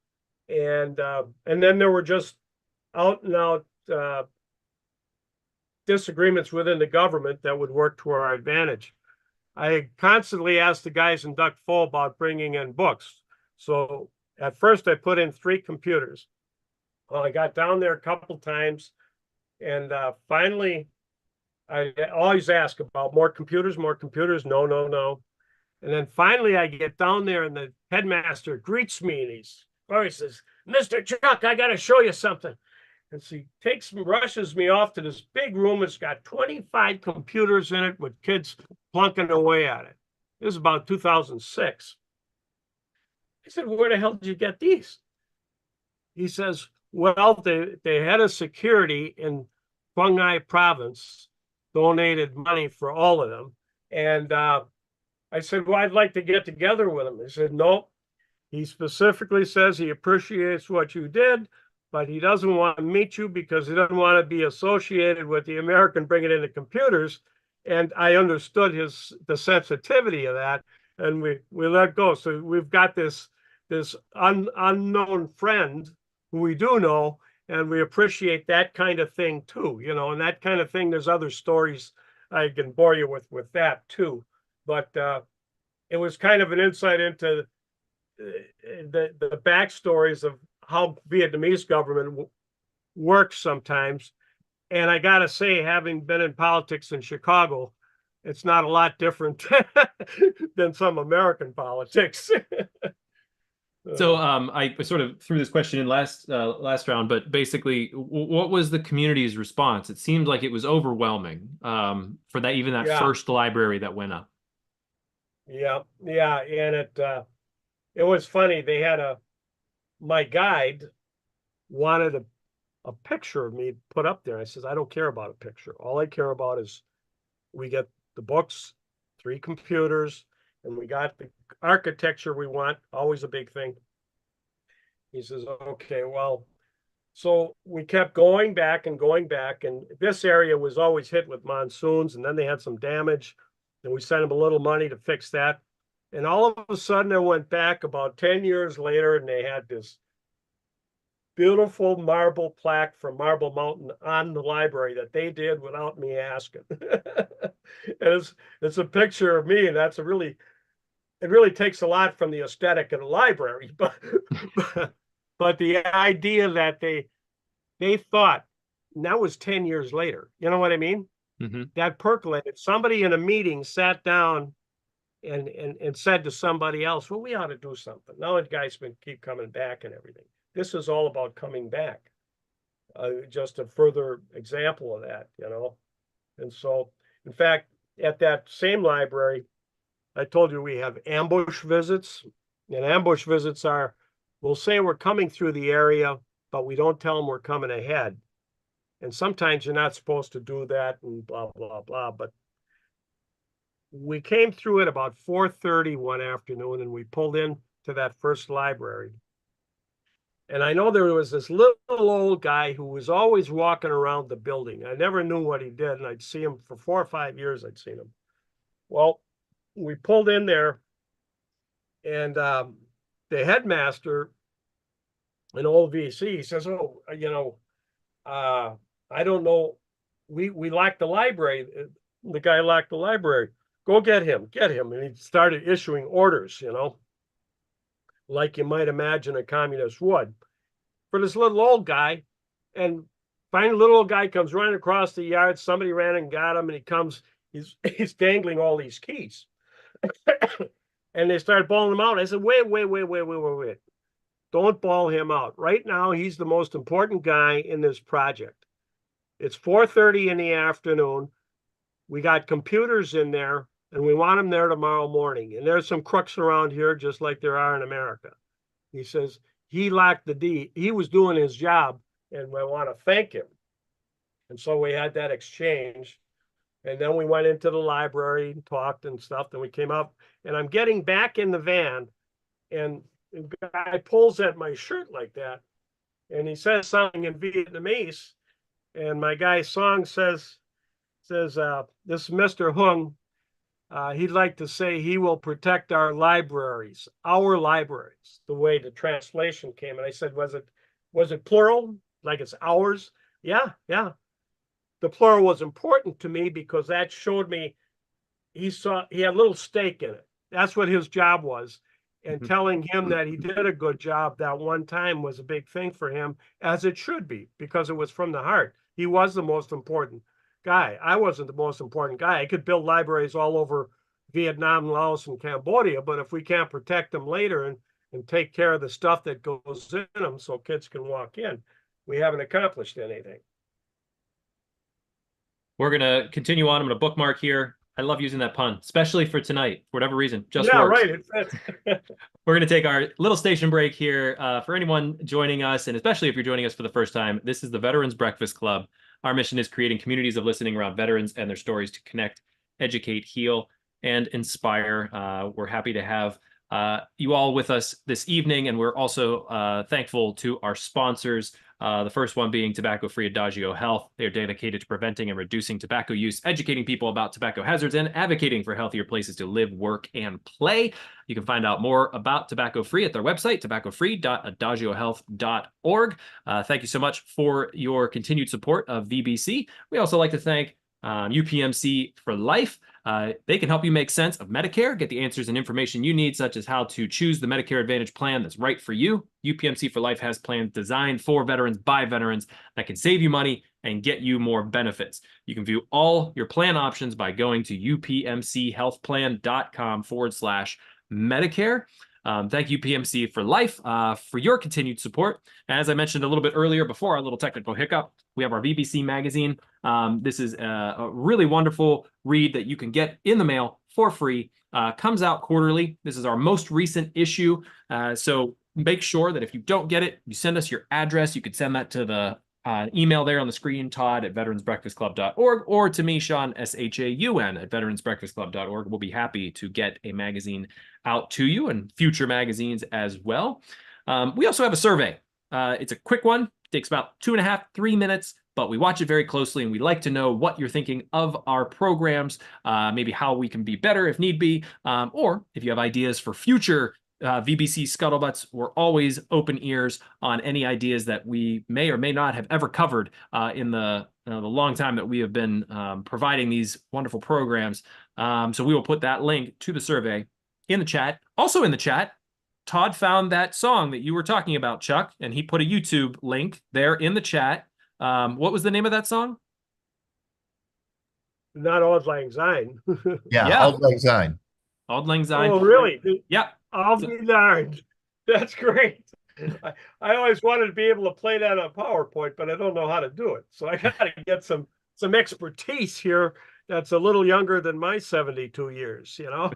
And then there were just out and out disagreements within the government that would work to our advantage. I constantly asked the guys in Duck Pho about bringing in books. So at first I put in 3 computers. Well, I got down there a couple times, and finally I always ask about more computers. No. And then finally I get down there, and the headmaster greets me, and he says, Mr. Chuck, I got to show you something. And so he rushes me off to this big room. It's got 25 computers in it with kids plunking away at it. This is about 2006. I said, where the hell did you get these? He says, well, the head of security in Quang Ngai province donated money for all of them. And I said, well, I'd like to get together with him. He said, nope. He specifically says he appreciates what you did, but he doesn't want to meet you because he doesn't want to be associated with the American bringing in the computers. And I understood the sensitivity of that, and we let go. So we've got this unknown friend who we do know, and we appreciate that kind of thing too, and that kind of thing. There's other stories I can bore you with that too, but it was kind of an insight into the backstories of how Vietnamese government works sometimes. And I gotta say, having been in politics in Chicago, it's not a lot different than some American politics. So I sort of threw this question in last round, but basically, what was the community's response? It seemed like it was overwhelming for that first library that went up. Yeah, and it was funny. They had my guide wanted a picture of me put up there. I says, I don't care about a picture. All I care about is we get the books, 3 computers, and we got the architecture we want, always a big thing. He says, okay, well, so we kept going back, and this area was always hit with monsoons, and then they had some damage, and we sent them a little money to fix that. And all of a sudden I went back about 10 years later, and they had this beautiful marble plaque from Marble Mountain on the library that they did without me asking. And it's a picture of me, and that's a really, it really takes a lot from the aesthetic of the library, but the idea that they thought, and that was 10 years later, you know what I mean? Mm-hmm. That percolated. Somebody in a meeting sat down and said to somebody else, well, we ought to do something. Now the guys keep coming back and everything. This is all about coming back. Just a further example of that, you know? And so, in fact, at that same library, I told you we have ambush visits. And ambush visits are, we'll say we're coming through the area, but we don't tell them we're coming ahead. And sometimes you're not supposed to do that and blah, blah, blah. But we came through at about 4:30 one afternoon, and we pulled in to that first library. And I know there was this little old guy who was always walking around the building. I never knew what he did, and I'd see him for 4 or 5 years. I'd seen him. Well, we pulled in there, and the headmaster, an old VC, he says, "Oh, you know, I don't know. We locked the library. The guy locked the library. Go get him, get him." And he started issuing orders, you know, like you might imagine a communist would, for this little old guy. And finally, little old guy comes running across the yard. Somebody ran and got him, and he comes, he's dangling all these keys. And they started bawling him out. I said, wait. Don't bawl him out. Right now, he's the most important guy in this project. It's 4:30 in the afternoon. We got computers in there, and we want them there tomorrow morning. And there's some crooks around here, just like there are in America. He says, he locked the D. He was doing his job, and I want to thank him. And so we had that exchange. And then we went into the library and talked and stuff. Then we came up, and I'm getting back in the van, and the guy pulls at my shirt like that, and he says something in Vietnamese. And my guy's song says, this is Mr. Hung. He'd like to say he will protect our libraries, the way the translation came. And I said, was it plural? Like it's ours? Yeah. The plural was important to me because that showed me he had a little stake in it. That's what his job was. And telling him that he did a good job that one time was a big thing for him, as it should be, because it was from the heart. He was the most important guy. I wasn't the most important guy. I could build libraries all over Vietnam, Laos, and Cambodia, but if we can't protect them later and take care of the stuff that goes in them so kids can walk in, we haven't accomplished anything. We're going to continue on. I'm going to bookmark here. I love using that pun, especially for tonight, for whatever reason. Just yeah, works. Right. It fits. We're going to take our little station break here. For anyone joining us, and especially if you're joining us for the first time, this is the Veterans Breakfast Club. Our mission is creating communities of listening around veterans and their stories to connect, educate, heal, and inspire. We're happy to have you all with us this evening, and we're also thankful to our sponsors. The first one being tobacco-free Adagio Health. They are dedicated to preventing and reducing tobacco use, educating people about tobacco hazards, and advocating for healthier places to live, work, and play. You can find out more about tobacco-free at their website, tobaccofree.adagiohealth.org. Thank you so much for your continued support of VBC. We also like to thank UPMC for Life. They can help you make sense of Medicare, get the answers and information you need, such as how to choose the Medicare Advantage plan that's right for you. UPMC for Life has plans designed for veterans by veterans that can save you money and get you more benefits. You can view all your plan options by going to upmchealthplan.com/Medicare. Thank you, PMC for Life, for your continued support. As I mentioned a little bit earlier, before our little technical hiccup, we have our VBC magazine. This is a really wonderful read that you can get in the mail for free. Comes out quarterly. This is our most recent issue. So make sure that if you don't get it, you send us your address. You could send that to the email there on the screen, Todd@veteransbreakfastclub.org, or to me, Sean, SHAUN, at veteransbreakfastclub.org. We'll be happy to get a magazine out to you, and future magazines as well. We also have a survey. It's a quick one. It takes about 2.5, 3 minutes, but we watch it very closely, and we like to know what you're thinking of our programs, maybe how we can be better if need be, or if you have ideas for future VBC Scuttlebutts, we're always open ears on any ideas that we may or may not have ever covered in the long time that we have been providing these wonderful programs. So we will put that link to the survey in the chat. Also in the chat, Todd found that song that you were talking about, Chuck, and he put a YouTube link there in the chat. What was the name of that song? Not Auld Lang Syne. Yeah, Yeah. Auld Lang Syne. Auld Lang Syne. Oh, really? Yeah. I'll be darned. That's great. I always wanted to be able to play that on PowerPoint, but I don't know how to do it. So I got to get some expertise here that's a little younger than my 72 years, you know?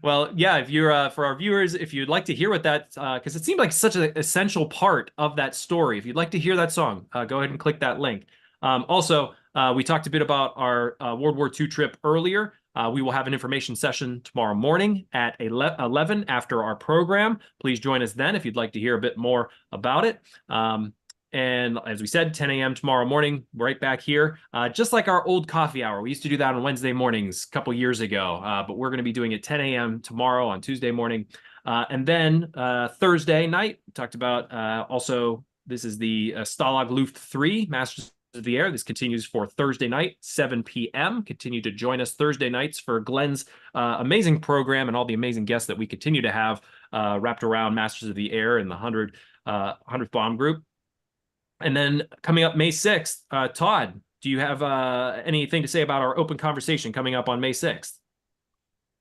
Well, yeah, if you're for our viewers, if you'd like to hear what that, because it seemed like such an essential part of that story. If you'd like to hear that song, go ahead and click that link. Also, we talked a bit about our World War II trip earlier. We will have an information session tomorrow morning at 11 after our program. Please join us then if you'd like to hear a bit more about it. And as we said, 10 a.m. tomorrow morning, right back here, just like our old coffee hour. We used to do that on Wednesday mornings a couple years ago, but we're going to be doing it 10 a.m. tomorrow on Tuesday morning. And then Thursday night, we talked about also, this is the Stalag Luft 3 Masters of the Air. This continues for Thursday night, 7 p.m. Continue to join us Thursday nights for Glenn's amazing program and all the amazing guests that we continue to have wrapped around Masters of the Air and the 100th Bomb Group. And then coming up May 6th, Todd, do you have anything to say about our open conversation coming up on May 6th?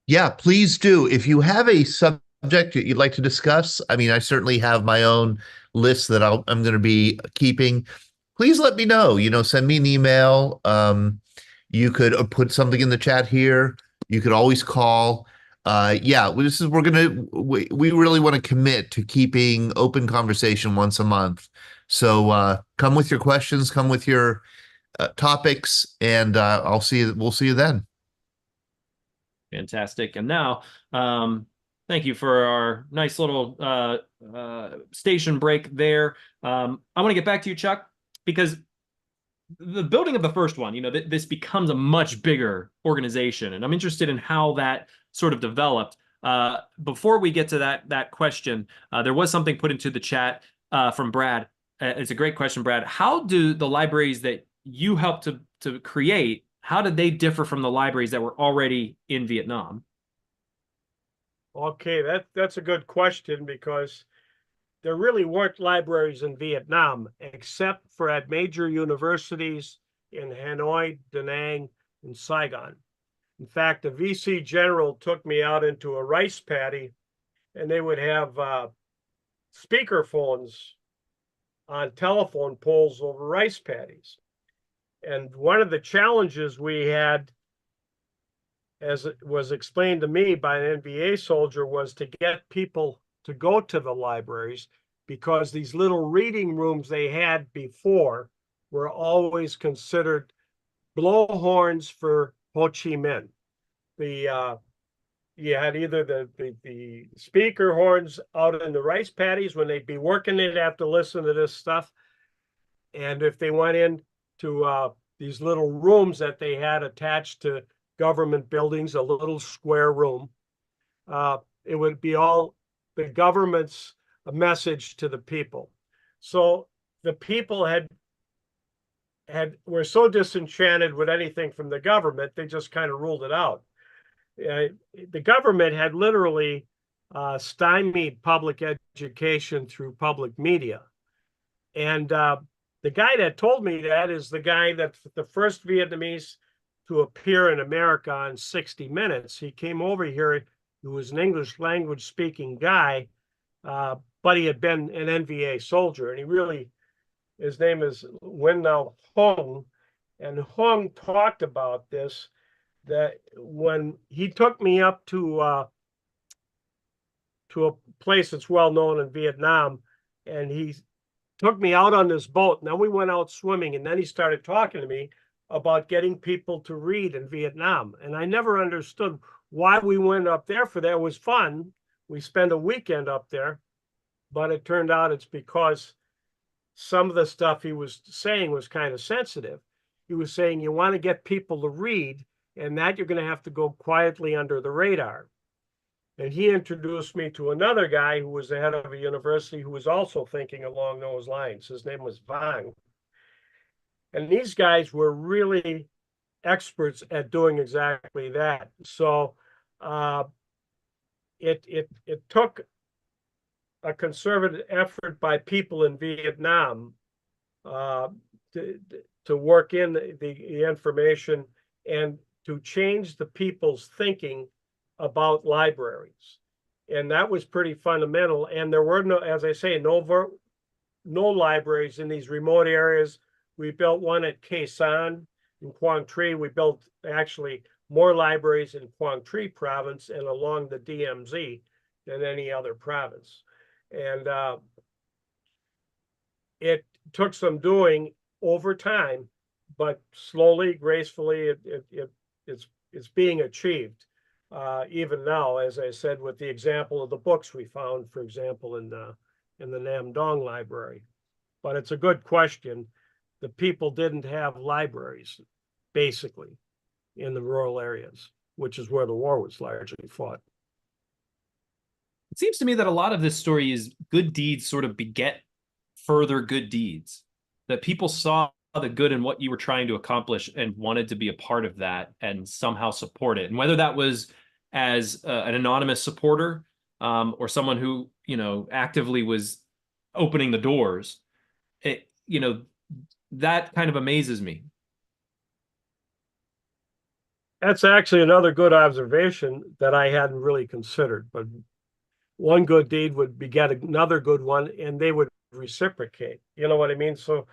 Yeah, please do. If you have a subject that you'd like to discuss, I mean, I certainly have my own list that I'm going to be keeping. Please let me know. You know, send me an email. You could put something in the chat here. You could always call. Yeah, we really want to commit to keeping open conversation once a month. So come with your questions, come with your topics, and we'll see you then. Fantastic. And now, thank you for our nice little station break there. I want to get back to you, Chuck, because the building of the first one, you know, this becomes a much bigger organization, and I'm interested in how that sort of developed. Before we get to that question, there was something put into the chat from Brad. It's a great question, Brad. How do the libraries that you helped to create, how did they differ from the libraries that were already in Vietnam? Okay, that's a good question, because there really weren't libraries in Vietnam except for at major universities in Hanoi, Da Nang, and Saigon. In fact, the VC general took me out into a rice paddy, and they would have speaker phones on telephone poles over rice paddies. And one of the challenges we had, as it was explained to me by an NVA soldier, was to get people to go to the libraries, because these little reading rooms they had before were always considered blowhorns for Ho Chi Minh. You had either the speaker horns out in the rice paddies when they'd be working, they'd have to listen to this stuff. And if they went into these little rooms that they had attached to government buildings, a little square room, it would be all the government's message to the people. So the people were so disenchanted with anything from the government, they just kind of ruled it out. The government had literally stymied public education through public media. And the guy that told me that is the guy that's the first Vietnamese to appear in America on 60 Minutes. He came over here. He was an English language speaking guy, but he had been an NVA soldier. And his name is Nguyen Nau Hong. And Hong talked about this, that when he took me up to a place that's well known in Vietnam, and he took me out on this boat. Now we went out swimming, and then he started talking to me about getting people to read in Vietnam. And I never understood why we went up there for that. It was fun. We spent a weekend up there, but it turned out it's because some of the stuff he was saying was kind of sensitive. He was saying you want to get people to read, and that you're going to have to go quietly under the radar. And he introduced me to another guy who was the head of a university who was also thinking along those lines. His name was Vang. And these guys were really experts at doing exactly that. So it took a concerted effort by people in Vietnam to work in the information and to change the people's thinking about libraries. And that was pretty fundamental. And there were no, as I say, no libraries in these remote areas. We built one at Khe Sanh in Quang Tri. We built actually more libraries in Quang Tri province and along the DMZ than any other province. And it took some doing over time, but slowly, gracefully, it's being achieved. Even now, as I said, with the example of the books we found, for example, in the Nam Dong library. But it's a good question. The people didn't have libraries, basically, in the rural areas, which is where the war was largely fought. It seems to me that a lot of this story is good deeds sort of beget further good deeds, that people saw the good in what you were trying to accomplish and wanted to be a part of that and somehow support it. And whether that was as an anonymous supporter or someone who, actively was opening the doors, that kind of amazes me. That's actually another good observation that I hadn't really considered, but one good deed would beget another good one, and they would reciprocate. You know what I mean? So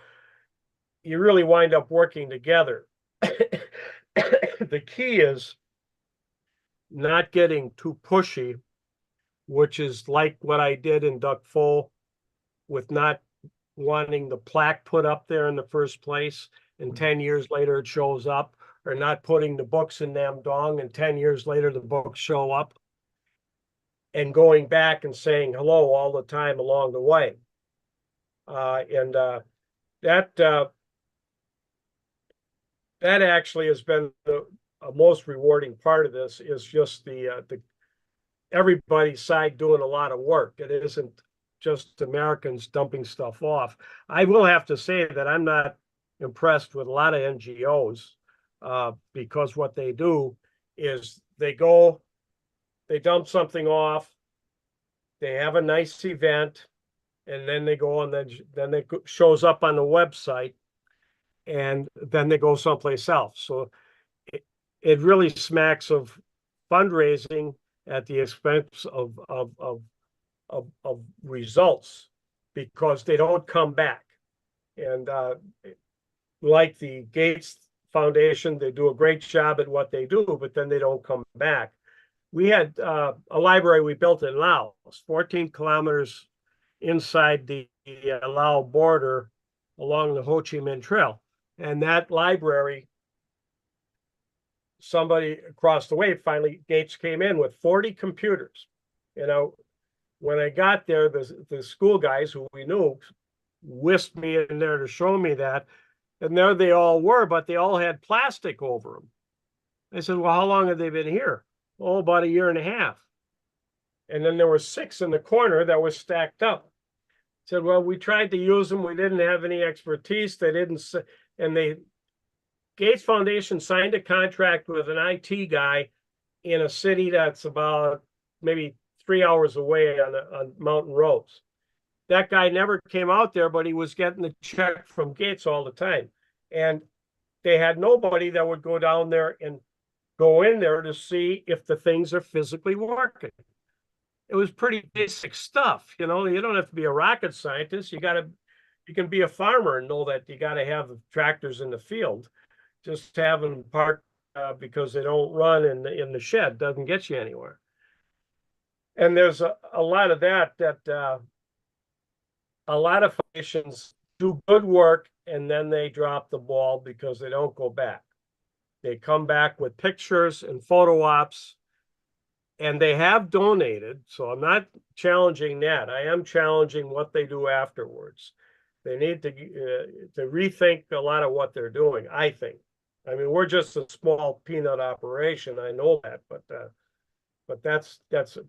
you really wind up working together. The key is not getting too pushy, which is like what I did in Duck Pho with not wanting the plaque put up there in the first place, and 10 years later it shows up, or not putting the books in Nam Dong, and 10 years later the books show up, and going back and saying hello all the time along the way. That actually has been the most rewarding part of this, is just the everybody's side doing a lot of work. It isn't just Americans dumping stuff off. I will have to say that I'm not impressed with a lot of NGOs because what they do is they dump something off, they have a nice event, and then they go, and then it shows up on the website, and then they go someplace else. So it really smacks of fundraising at the expense of results, because they don't come back. And like the Gates Foundation, they do a great job at what they do, but then they don't come back. We had a library we built in Laos, 14 kilometers inside the Lao border along the Ho Chi Minh Trail. And that library, somebody across the way, finally, Gates came in with 40 computers. When I got there, the school guys who we knew whisked me in there to show me that. And there they all were, but they all had plastic over them. I said, well, how long have they been here? Oh, about a year and a half. And then there were 6 in the corner that were stacked up. I said, well, we tried to use them. We didn't have any expertise. They didn't, and Gates Foundation signed a contract with an IT guy in a city that's about maybe 3 hours away on mountain roads. That guy never came out there, but he was getting the check from Gates all the time. And they had nobody that would go down there and go in there to see if the things are physically working. It was pretty basic stuff. You don't have to be a rocket scientist. You can be a farmer and know that you got to have the tractors in the field. Just having them parked because they don't run in the shed doesn't get you anywhere. And there's a lot of that a lot of foundations do good work and then they drop the ball because they don't go back. They come back with pictures and photo ops, and they have donated. So I'm not challenging that. I am challenging what they do afterwards. They need to rethink a lot of what they're doing, I think. I mean, we're just a small peanut operation. I know that, but but that's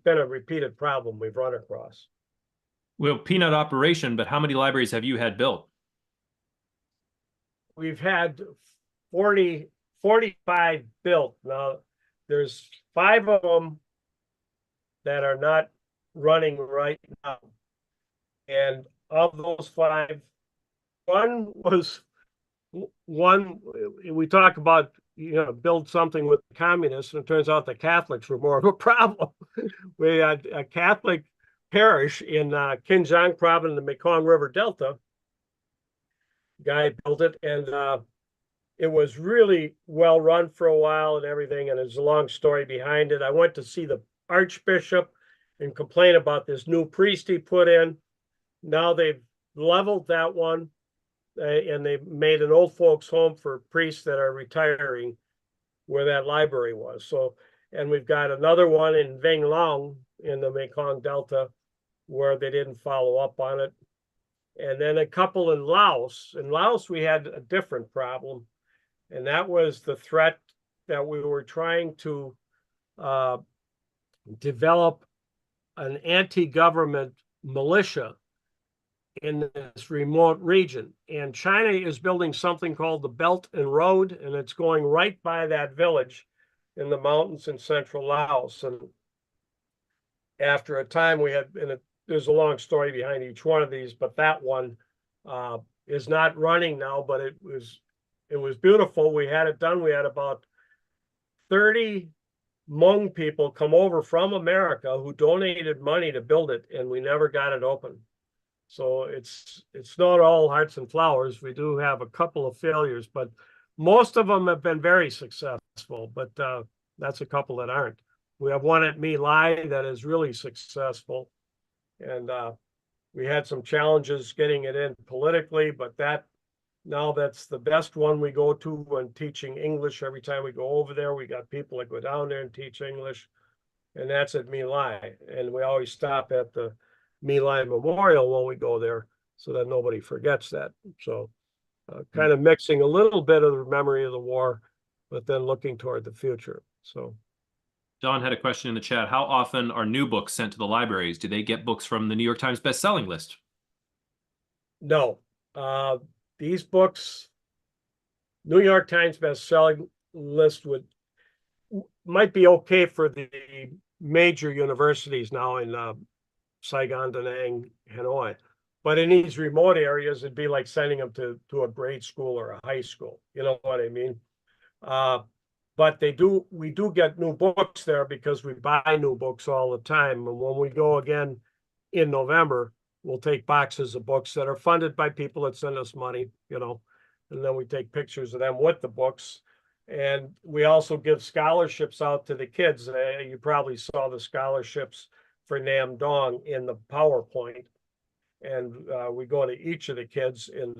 been a repeated problem we've run across. Well, peanut operation, but how many libraries have you had built? We've had 45 built. Now, there's 5 of them that are not running right now. And of those 5, one we talk about, build something with the communists, and it turns out the Catholics were more of a problem. We had a Catholic parish in Kinjiang province in the Mekong River Delta. Guy built it, and it was really well run for a while and everything, and there's a long story behind it. I went to see the Archbishop and complain about this new priest he put in. Now they've leveled that one, and they made an old folks home for priests that are retiring where that library was. So, and we've got another one in Vinh Long in the Mekong Delta where they didn't follow up on it. And then a couple in Laos. In Laos, we had a different problem, and that was the threat that we were trying to develop an anti-government militia in this remote region. And China is building something called the Belt and Road, and it's going right by that village in the mountains in central Laos. And after a time, there's a long story behind each one of these, but that one is not running now, but it was beautiful. We had it done. We had about 30 Hmong people come over from America who donated money to build it, and we never got it open. So it's not all hearts and flowers. We do have a couple of failures, but most of them have been very successful, but that's a couple that aren't. We have one at My Lai that is really successful, and we had some challenges getting it in politically, but that's the best one we go to when teaching English. Every time we go over there, we got people that go down there and teach English, and that's at My Lai. And we always stop at the My Lai Memorial when we go there so that nobody forgets that. So kind of mixing a little bit of the memory of the war, but then looking toward the future. So John had a question in the chat. How often are new books sent to the libraries? Do they get books from the New York Times best-selling list? No. These books, New York Times best-selling list might be okay for the major universities now in Saigon, Da Nang, Hanoi. But in these remote areas, it'd be like sending them to a grade school or a high school. You know what I mean? But we do get new books there because we buy new books all the time. And when we go again in November, we'll take boxes of books that are funded by people that send us money, and then we take pictures of them with the books. And we also give scholarships out to the kids. You probably saw the scholarships for Nam Dong in the PowerPoint. And we go to each of the kids and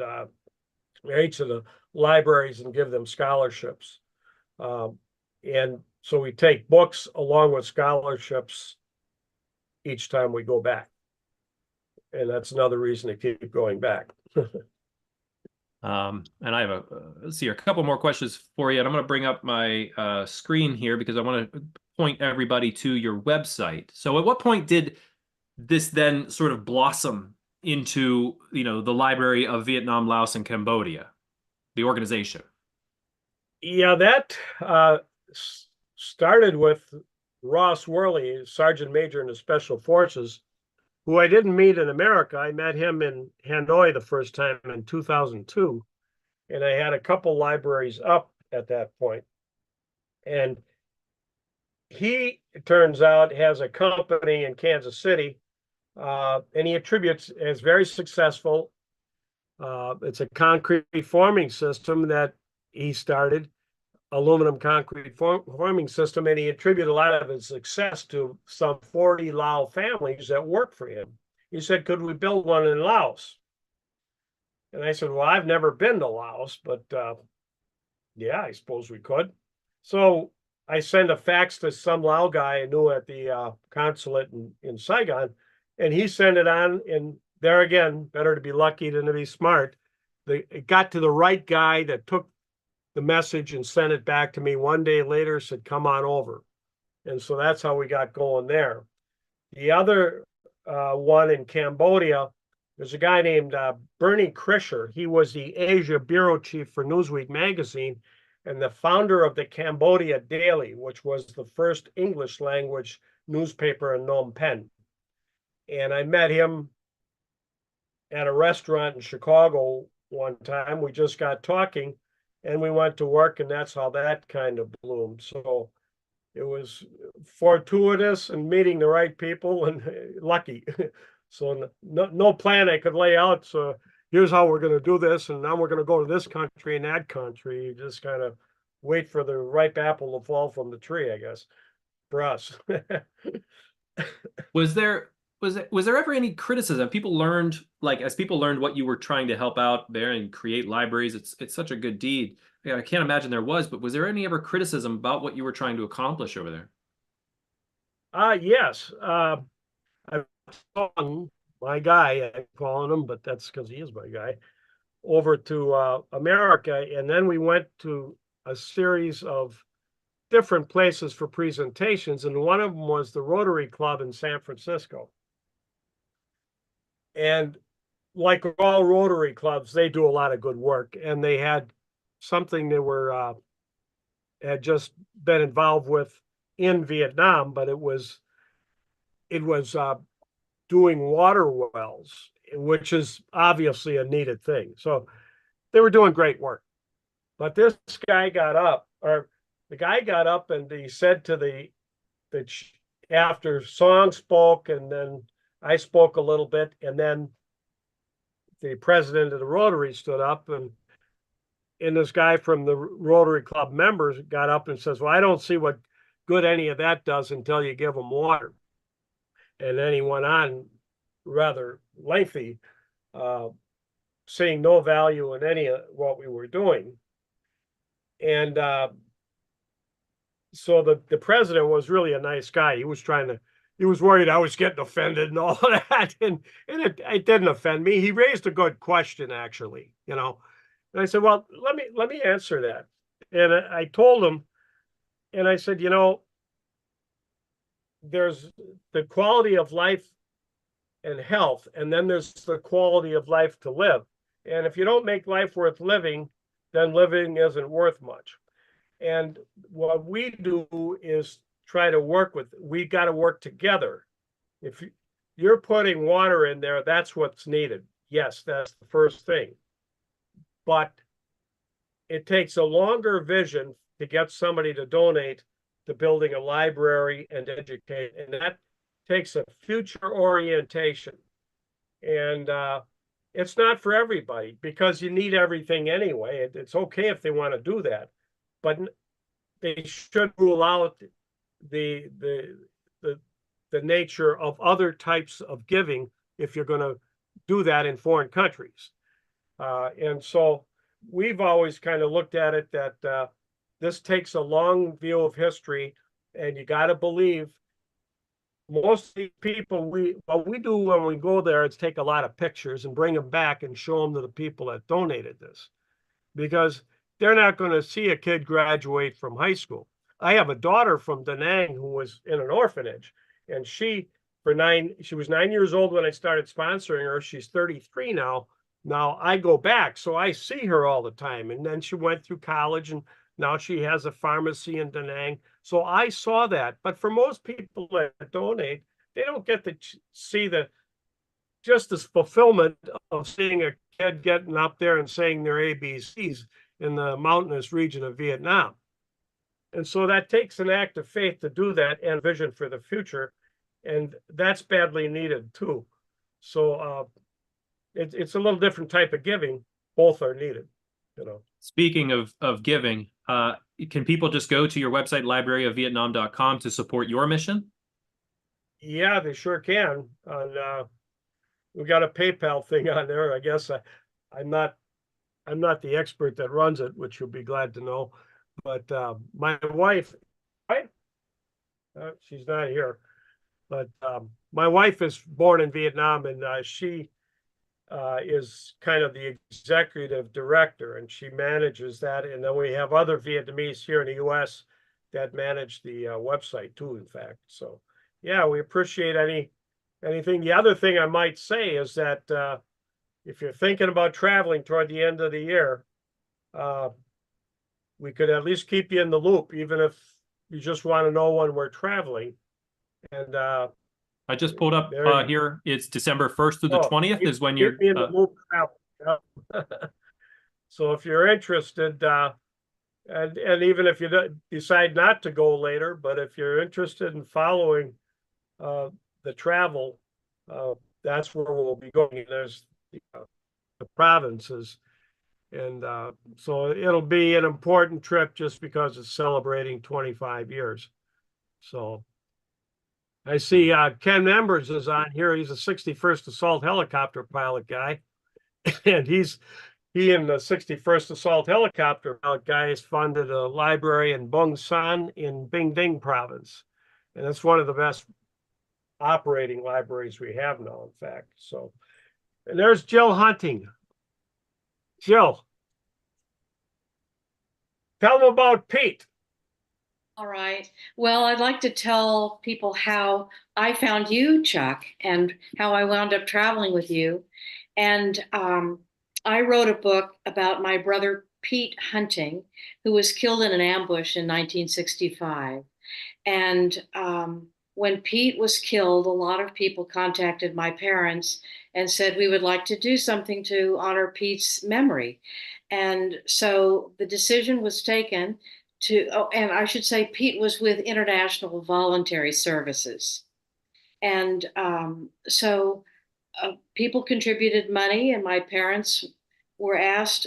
each of the libraries and give them scholarships. And so we take books along with scholarships each time we go back. And that's another reason to keep going back. And I have let's see, a couple more questions for you. And I'm going to bring up my screen here because I want to point everybody to your website. So at what point did this then sort of blossom into, the Library of Vietnam, Laos, and Cambodia, the organization? Yeah, that started with Ross Worley, Sergeant Major in the Special Forces, who I didn't meet in America. I met him in Hanoi the first time in 2002, and I had a couple libraries up at that point. And he, it turns out, has a company in Kansas City, and he attributes as very successful. It's a concrete forming system that he started, aluminum concrete forming system, and he attributed a lot of his success to some 40 Lao families that work for him. He said, could we build one in Laos? And I said, well, I've never been to Laos, but yeah, I suppose we could. So I sent a fax to some Lao guy I knew at the consulate in Saigon, and he sent it on. And there again, better to be lucky than to be smart. It got to the right guy that took the message and sent it back to me. One day later, said, come on over. And so that's how we got going there. The other one in Cambodia, there's a guy named Bernie Krischer. He was the Asia bureau chief for Newsweek magazine and the founder of the Cambodia Daily, which was the first English language newspaper in Phnom Penh. And I met him at a restaurant in Chicago one time. We just got talking and we went to work, and that's how that kind of bloomed. So it was fortuitous and meeting the right people and lucky. So no plan I could lay out. So here's how we're going to do this. And now we're going to go to this country and that country. You just kind of wait for the ripe apple to fall from the tree, I guess, for us. Was there ever any criticism? People learned, like, as people learned what you were trying to help out there and create libraries, it's such a good deed. I can't imagine there was, but was there any ever criticism about what you were trying to accomplish over there? Yes. I've gone, my guy, I'm calling him, but that's because he is my guy, over to America. And then we went to a series of different places for presentations. And one of them was the Rotary Club in San Francisco. And like all Rotary clubs, they do a lot of good work. And they had something they were had just been involved with in Vietnam, but it was doing water wells, which is obviously a needed thing. So they were doing great work. But this guy got up, or the guy got up, and he said to the after Song spoke, and then I spoke a little bit, and then the president of the Rotary stood up, and this guy from the Rotary Club members got up and says, well, I don't see what good any of that does until you give them water. And then he went on rather lengthy, seeing no value in any of what we were doing. And so the president was really a nice guy. He was worried I was getting offended and all of that. And it didn't offend me. He raised a good question, actually, you know. And I said, well, let me answer that. And I told him, and I said, you know, there's the quality of life and health, and then there's the quality of life to live. And if you don't make life worth living, then living isn't worth much. And what we do is try to we got to work together. If you're putting water in there, that's what's needed. Yes, that's the first thing. But it takes a longer vision to get somebody to donate to building a library and educate. And that takes a future orientation. And it's not for everybody because you need everything anyway. It's okay if they want to do that, but they should rule out the nature of other types of giving if you're going to do that in foreign countries. And so we've always kind of looked at it that this takes a long view of history, and you got to believe most of the people what we do when we go there is take a lot of pictures and bring them back and show them to the people that donated this, because they're not going to see a kid graduate from high school. I have a daughter from Da Nang who was in an orphanage, and she was 9 years old when I started sponsoring her. She's 33 now. Now I go back, so I see her all the time. And then she went through college, and now she has a pharmacy in Da Nang. So I saw that. But for most people that donate, they don't get to see just this fulfillment of seeing a kid getting up there and saying their ABCs in the mountainous region of Vietnam. And so that takes an act of faith to do that and vision for the future. And that's badly needed too. So it's a little different type of giving. Both are needed, you know. Speaking of giving, can people just go to your website, libraryofvietnam.com, to support your mission? Yeah, they sure can. And we got a PayPal thing on there. I guess I'm not the expert that runs it, which you'll be glad to know. But my wife, she's not here, but my wife is born in Vietnam, and she is kind of the executive director, and she manages that. And then we have other Vietnamese here in the U.S. that manage the website too, in fact. So yeah, we appreciate anything. The other thing I might say is that if you're thinking about traveling toward the end of the year, we could at least keep you in the loop, even if you just want to know when we're traveling. And I just pulled up here. It's December 1st through the 20th is when you're keep me in the loop. Yeah. So if you're interested, and even if you decide not to go later, but if you're interested in following the travel, that's where we'll be going. There's the provinces. And so it'll be an important trip just because it's celebrating 25 years. So I see Ken Embers is on here. He's a 61st Assault Helicopter pilot guy. And he and the 61st Assault Helicopter pilot guy has funded a library in Bung San in Binh Dinh province. And it's one of the best operating libraries we have now, in fact. So, and there's Jill Hunting. Jill, tell them about Pete. All right. Well, I'd like to tell people how I found you, Chuck, and how I wound up traveling with you. And I wrote a book about my brother Pete Hunting, who was killed in an ambush in 1965. And when Pete was killed, a lot of people contacted my parents and said we would like to do something to honor Pete's memory. And so the decision was taken to, and I should say Pete was with International Voluntary Services. And so people contributed money, and my parents were asked,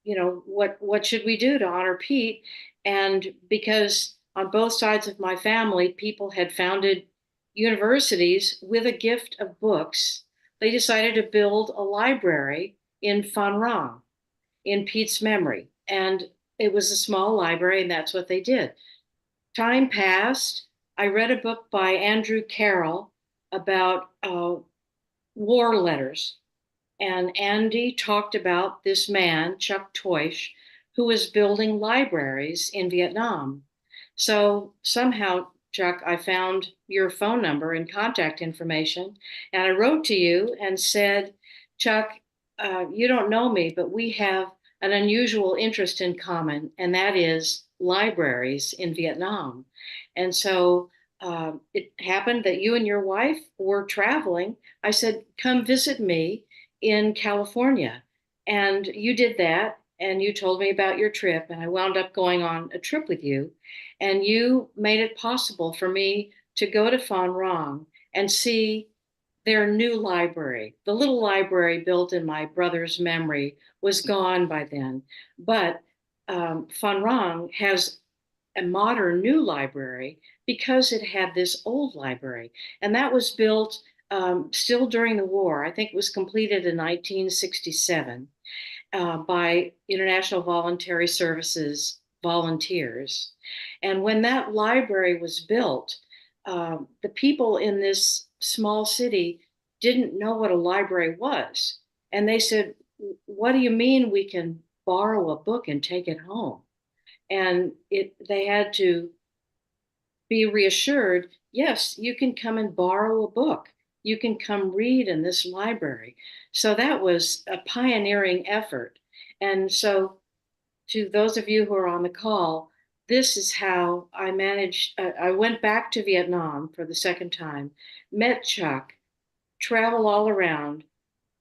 what should we do to honor Pete? And because on both sides of my family, people had founded universities with a gift of books, they decided to build a library in Phan Rang in Pete's memory. And it was a small library, and that's what they did. Time passed. I read a book by Andrew Carroll about war letters. And Andy talked about this man, Chuck Theusch, who was building libraries in Vietnam. So somehow, Chuck, I found your phone number and contact information, and I wrote to you and said, Chuck, you don't know me, but we have an unusual interest in common, and that is libraries in Vietnam. And so it happened that you and your wife were traveling. I said, come visit me in California. And you did that, and you told me about your trip, and I wound up going on a trip with you. And you made it possible for me to go to Phan Rang and see their new library. The little library built in my brother's memory was gone by then. But Phan Rang has a modern new library because it had this old library. And that was built still during the war. I think it was completed in 1967 by International Voluntary Services volunteers. And when that library was built, the people in this small city didn't know what a library was. And they said, what do you mean we can borrow a book and take it home? And they had to be reassured, yes, you can come and borrow a book. You can come read in this library. So that was a pioneering effort. And so to those of you who are on the call, this is how I managed. I went back to Vietnam for the second time, met Chuck, traveled all around,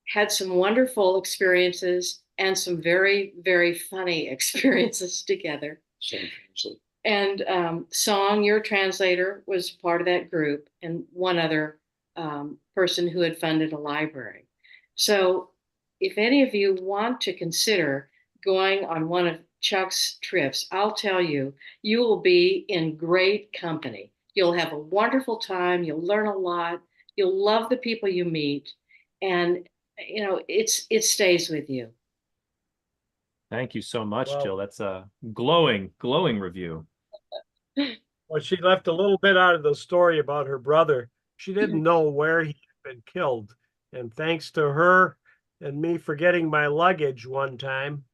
had some wonderful experiences and some very, very funny experiences together. And Song, your translator, was part of that group, and one other person who had funded a library. So if any of you want to consider going on one of Chuck's trips, I'll tell you, you will be in great company. You'll have a wonderful time. You'll learn a lot. You'll love the people you meet. And, it stays with you. Thank you so much, Well, Jill. That's a glowing review. Well, she left a little bit out of the story about her brother. She didn't know where he had been killed. And thanks to her and me forgetting my luggage one time,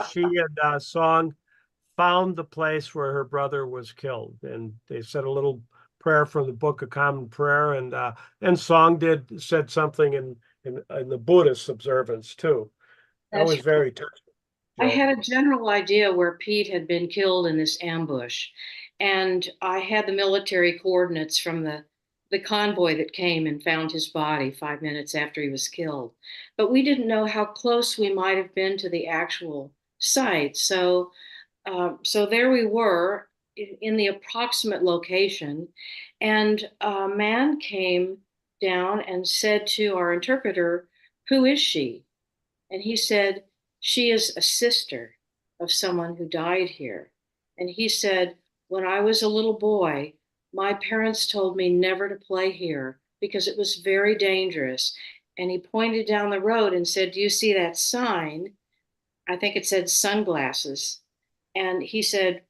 she and Song found the place where her brother was killed, and they said a little prayer from the Book of Common Prayer, and Song said something in the Buddhist observance too. That was very touching. I had a general idea where Pete had been killed in this ambush, and I had the military coordinates from the convoy that came and found his body 5 minutes after he was killed. But we didn't know how close we might have been to the actual site. So there we were in the approximate location, and a man came down and said to our interpreter, "Who is she?" And he said, "She is a sister of someone who died here." And he said, "When I was a little boy, my parents told me never to play here because it was very dangerous." And he pointed down the road and said, "Do you see that sign?" I think it said sunglasses. And he said,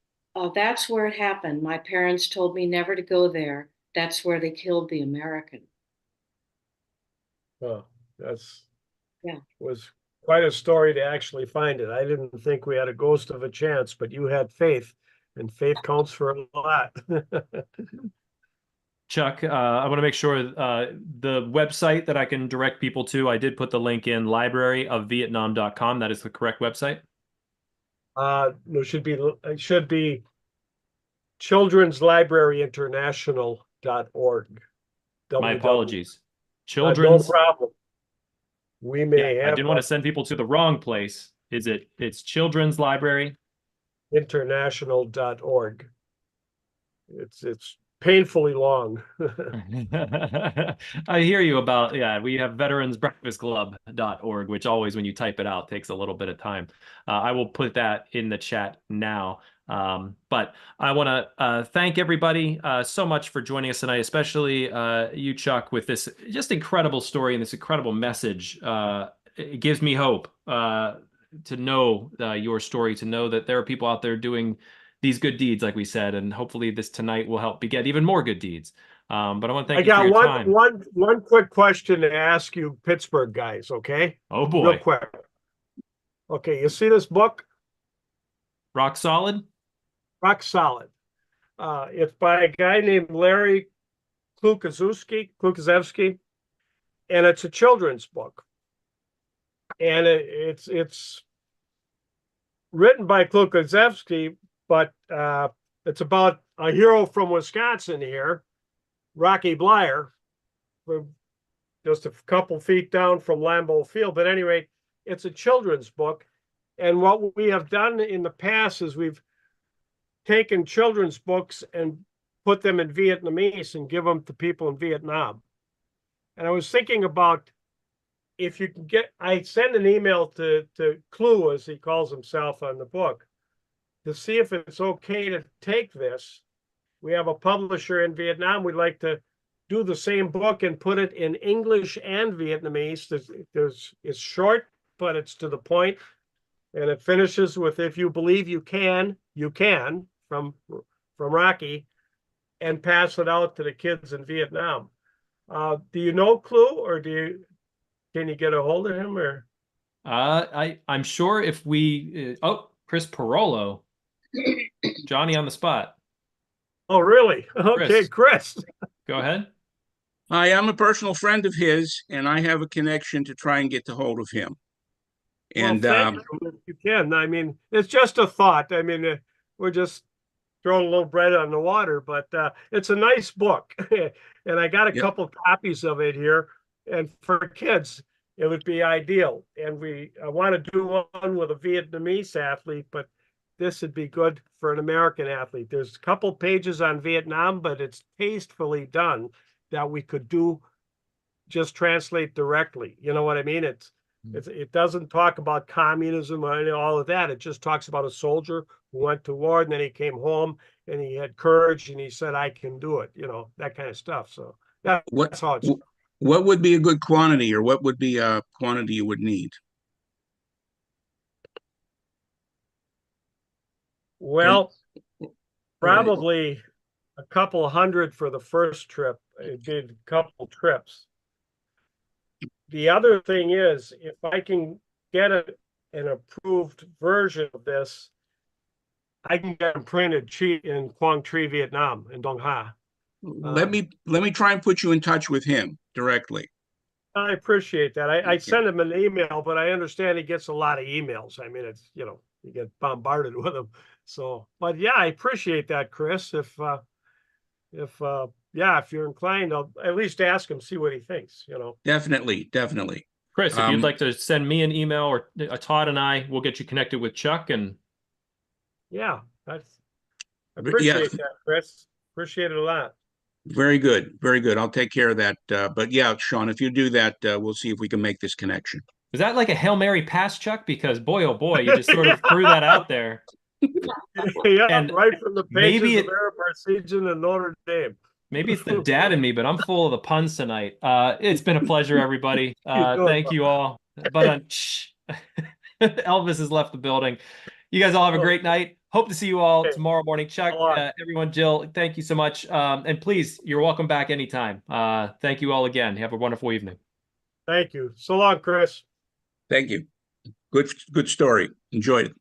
"That's where it happened. My parents told me never to go there. That's where they killed the American." Oh, that's Yeah. was quite a story to actually find it. I didn't think we had a ghost of a chance, but you had faith, and faith counts for a lot. Chuck, I want to make sure the website that I can direct people to, I did put the link in libraryofvietnam.com. That is the correct website. No, it should be Children's Library International.org. My apologies. No Children's. problem. We may Yeah, I have didn't want to send people to the wrong place. It's Children's Library? international.org. It's painfully long. I hear you about, yeah, we have veteransbreakfastclub.org, which always, when you type it out, takes a little bit of time. I will put that in the chat now. But I want to thank everybody so much for joining us tonight, especially you, Chuck, with this just incredible story and this incredible message. It gives me hope to know your story, to know that there are people out there doing these good deeds, like we said, and hopefully this tonight will help beget even more good deeds. But I want to thank you for your time. one quick question to ask you, Pittsburgh guys. Okay. Oh boy. Real quick. Okay, you see this book? Rock Solid? Rock Solid. It's by a guy named Larry Klukaszewski, and it's a children's book. And it's written by Klukaszewski, but it's about a hero from Wisconsin here, Rocky Blyer, just a couple feet down from Lambeau Field. But anyway, it's a children's book. And what we have done in the past is we've taken children's books and put them in Vietnamese and give them to people in Vietnam. And I was thinking about, if you can I send an email to Clue, as he calls himself on the book, to see if it's okay to take this. We have a publisher in Vietnam. We'd like to do the same book and put it in English and Vietnamese. It's short, but it's to the point. And it finishes with, "If you believe you can, from Rocky, and pass it out to the kids in Vietnam." Do you know Clue, or can you get a hold of him, or? I'm sure if we Chris Parolo, Johnny on the spot. Oh, really? Okay, Chris. Go ahead. I am a personal friend of his, and I have a connection to try and get a hold of him. And well, if you can. I mean, it's just a thought. I mean, we're just throwing a little bread on the water, but it's a nice book. And I got a couple copies of it here. And for kids, it would be ideal. And I want to do one with a Vietnamese athlete, but this would be good for an American athlete. There's a couple pages on Vietnam, but it's tastefully done that we could just translate directly. You know what I mean? It doesn't talk about communism or all of that. It just talks about a soldier who went to war, and then he came home and he had courage and he said, "I can do it," that kind of stuff. So that's how it's. What would be a good quantity, or what would be a quantity you would need? Well, probably a couple hundred for the first trip. It did a couple trips. The other thing is, if I can get an approved version of this, I can get them printed cheap in Quang Tri, Vietnam, in Dong Ha. Let me try and put you in touch with him directly. I appreciate that. I Okay. send him an email, but I understand he gets a lot of emails. I mean, it's, you know, you get bombarded with them. So, but yeah, I appreciate that, Chris. Yeah, if you're inclined, I'll at least ask him, see what he thinks, you know. Definitely, definitely. Chris, if you'd like to send me an email, or Todd and I will get you connected with Chuck. And Yeah, I Yeah. appreciate that, Chris. Appreciate it a lot. Very good, very good. I'll take care of that. But yeah, Sean, if you do that, we'll see if we can make this connection. was that like a Hail Mary pass, Chuck? Because boy, oh boy, you just sort of threw that out there. Yeah, And right from the maybe pages of Arab Parsegian and Notre Dame. Maybe it's the dad in me, but I'm full of the puns tonight. It's been a pleasure, everybody. doing, Thank you all. But Elvis has left the building. You guys all have a great night. Hope to see you all tomorrow morning. Chuck, everyone, Jill, thank you so much. And please, you're welcome back anytime. Thank you all again. Have a wonderful evening. Thank you. So long, Chris. Thank you. Good story. Enjoyed it.